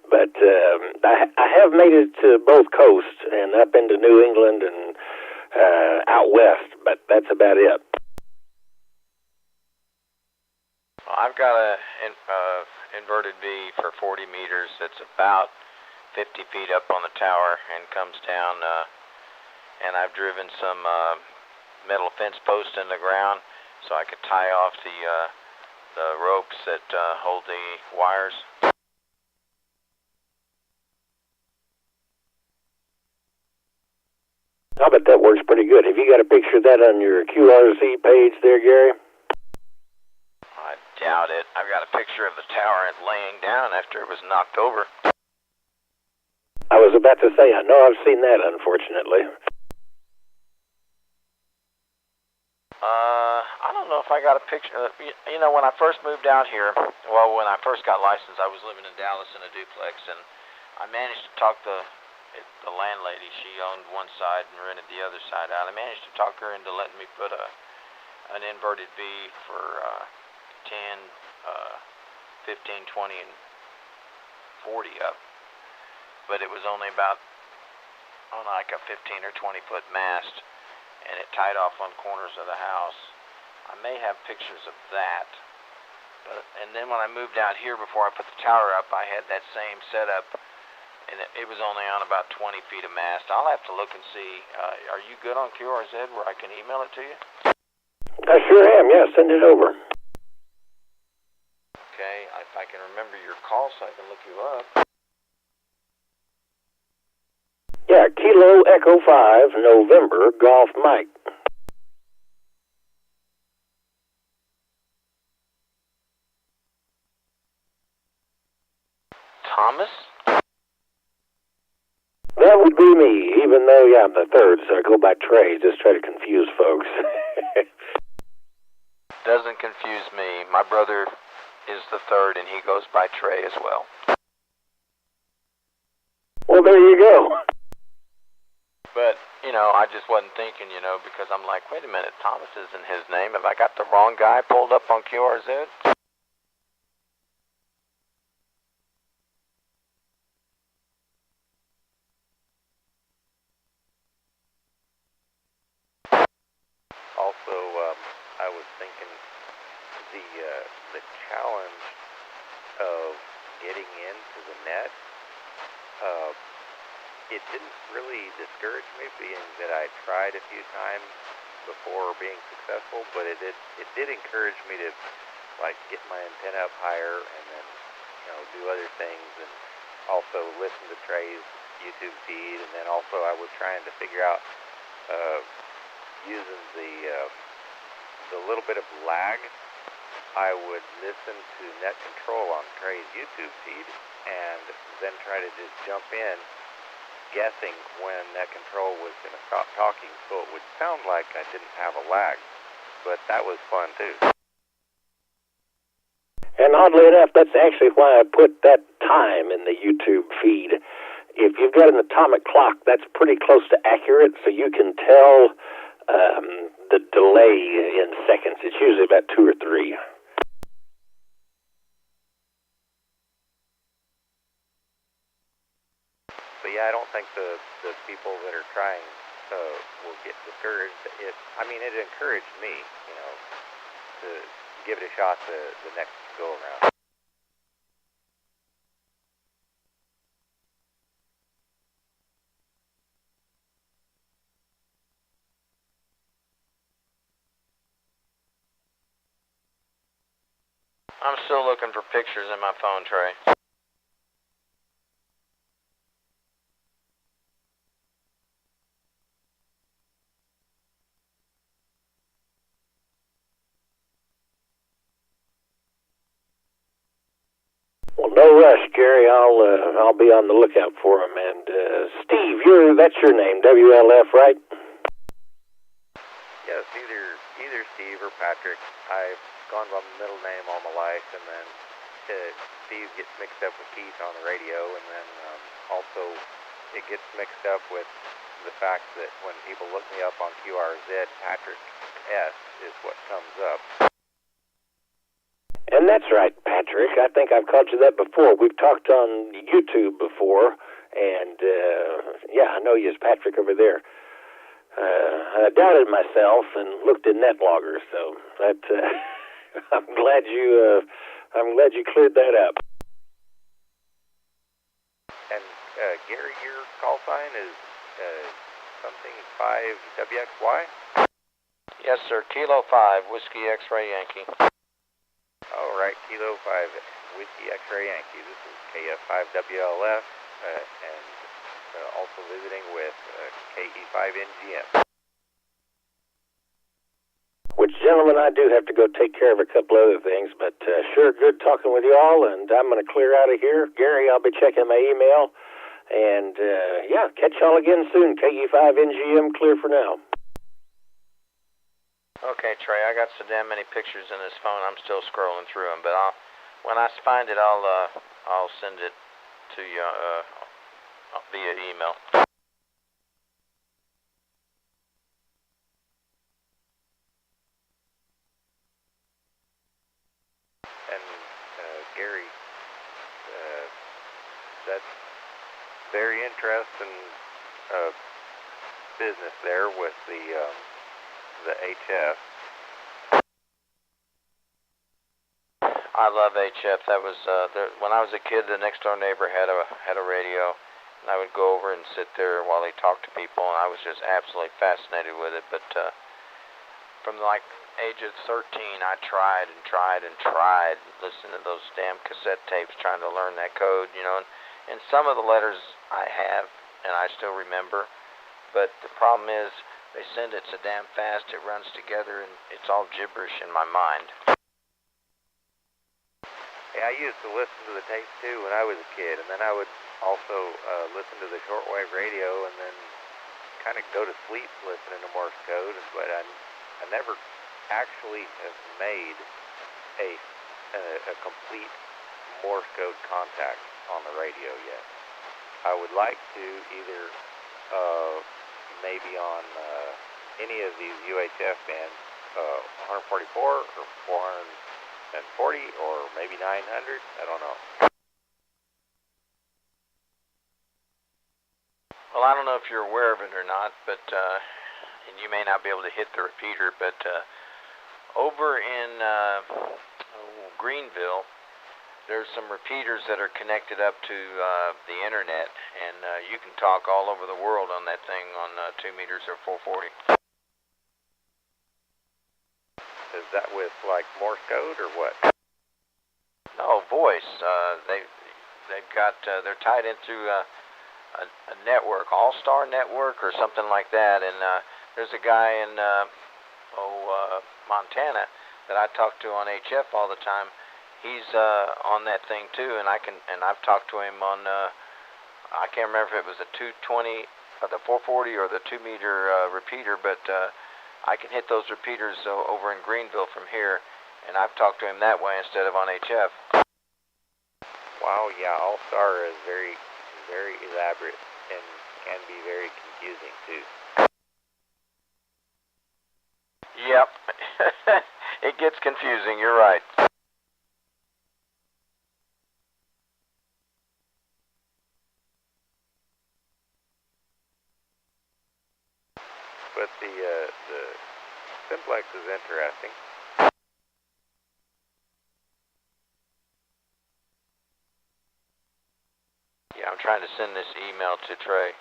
B: But I have made it to both coasts and up into New England and out west, but that's about it.
G: I've got a inverted V for 40 meters that's about 50 feet up on the tower and comes down, and I've driven some metal fence posts in the ground so I could tie off the ropes that hold the wires.
B: I bet that works pretty good. Have you got a picture of that on your QRZ page there, Gary?
G: I doubt it. I've got a picture of the tower laying down after it was knocked over.
B: I was about to say, I know I've seen that, unfortunately.
G: I don't know if I got a picture. When I first moved out here, when I first got licensed, I was living in Dallas in a duplex, and I managed to talk the landlady. She owned one side and rented the other side out. I managed to talk her into letting me put an inverted V for 10, 15, 20, and 40 up. But it was only about, like a 15 or 20 foot mast, and it tied off on corners of the house. I may have pictures of that. And then when I moved out here before I put the tower up, I had that same setup, and it was only on about 20 feet of mast. I'll have to look and see. Are you good on QRZ where I can email it to you?
B: I sure am, yeah. Send it over.
G: Okay, if I can remember your call so I can look you up.
B: Yeah, Kilo Echo 5, November, Golf Mike.
G: Thomas?
B: That would be me, even though, I'm the third, so I go by Trey, just try to confuse folks.
G: Doesn't confuse me. My brother is the third, and he goes by Trey as well.
B: Well, there you go.
G: But, you know, I just wasn't thinking, you know, because I'm like, wait a minute, Thomas isn't his name. Have I got the wrong guy pulled up on QRZ?
M: Also, I was thinking the challenge of getting into the net, it didn't really discourage me, being that I tried a few times before being successful, but it did encourage me to, like, get my antenna up higher and then, you know, do other things, and also listen to Trey's YouTube feed, and then also I was trying to figure out using the little bit of lag. I would listen to net control on Trey's YouTube feed and then try to just jump in guessing when net control was going to stop talking, so it would sound like I didn't have a lag. But that was fun too.
B: And oddly enough, that's actually why I put that time in the YouTube feed. If you've got an atomic clock, that's pretty close to accurate, so you can tell the delay in seconds. It's usually about 2 or 3.
M: But yeah, I don't think the people that are trying will get discouraged. It encouraged me, you know, to give it a shot the next go around.
G: I'm still looking for pictures in my phone, Trey.
B: Well, no rush, Gary. I'll be on the lookout for him. And Steve, that's your name, WLF, right?
M: Yes, either Steve or Patrick. I've gone by my middle name all my life, and then Steve gets mixed up with Keith on the radio, and then also it gets mixed up with the fact that when people look me up on QRZ, Patrick S is what comes up.
B: And that's right, Patrick. I think I've called you that before. We've talked on YouTube before, and yeah, I know you as Patrick over there. I doubted myself and looked in NetLogger, so that I'm glad you cleared that up.
M: And Gary, your call sign is something 5WXY?
G: Yes, sir. Kilo 5, Whiskey X-Ray Yankee.
M: All right, Kilo 5, Whiskey X-Ray Yankee. This is KF5WLF, and also visiting with KE5NGM.
B: Which, gentlemen, I do have to go take care of a couple other things, but sure good talking with you all, and I'm going to clear out of here. Gary, I'll be checking my email, and yeah, catch y'all again soon. KE5NGM clear for now.
G: Okay, Trey, I got so damn many pictures in this phone, I'm still scrolling through them, but when I find it, I'll send it to you via email.
M: And Gary, that's very interesting business there with the HF.
G: I love HF. That was when I was a kid. The next door neighbor had a radio, and I would go over and sit there while he talked to people, and I was just absolutely fascinated with it. But from like age of 13, I tried listening to those damn cassette tapes, trying to learn that code, you know. And some of the letters I have, and I still remember. But the problem is, they send it so damn fast, it runs together, and it's all gibberish in my mind.
M: Yeah, I used to listen to the tapes too when I was a kid, and then I would also listen to the shortwave radio, and then kind of go to sleep listening to Morse code. But I never actually have made a complete Morse code contact on the radio yet. I would like to either maybe on any of these UHF bands, 144 or 440 or maybe 900. I don't know.
G: Well, I don't know if you're aware of it or not, but and you may not be able to hit the repeater, but over in Greenville, there's some repeaters that are connected up to the internet, and you can talk all over the world on that thing on 2 meters or 440.
M: Is that with like Morse code or what?
G: No, voice. They've got they're tied into a network, All-Star Network or something like that, and there's a guy in Montana that I talk to on HF all the time. He's on that thing too, and I've talked to him on I can't remember if it was the 220 or the 440 or the 2 meter repeater, but I can hit those repeaters over in Greenville from here, and I've talked to him that way instead of on HF.
M: Wow, yeah, All-Star is very, very elaborate and can be very confusing too.
G: Yep, it gets confusing, you're right.
M: But the Simplex is interesting.
G: Yeah, I'm trying to send this email to Trey.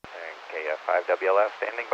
M: And KF5WLF standing by.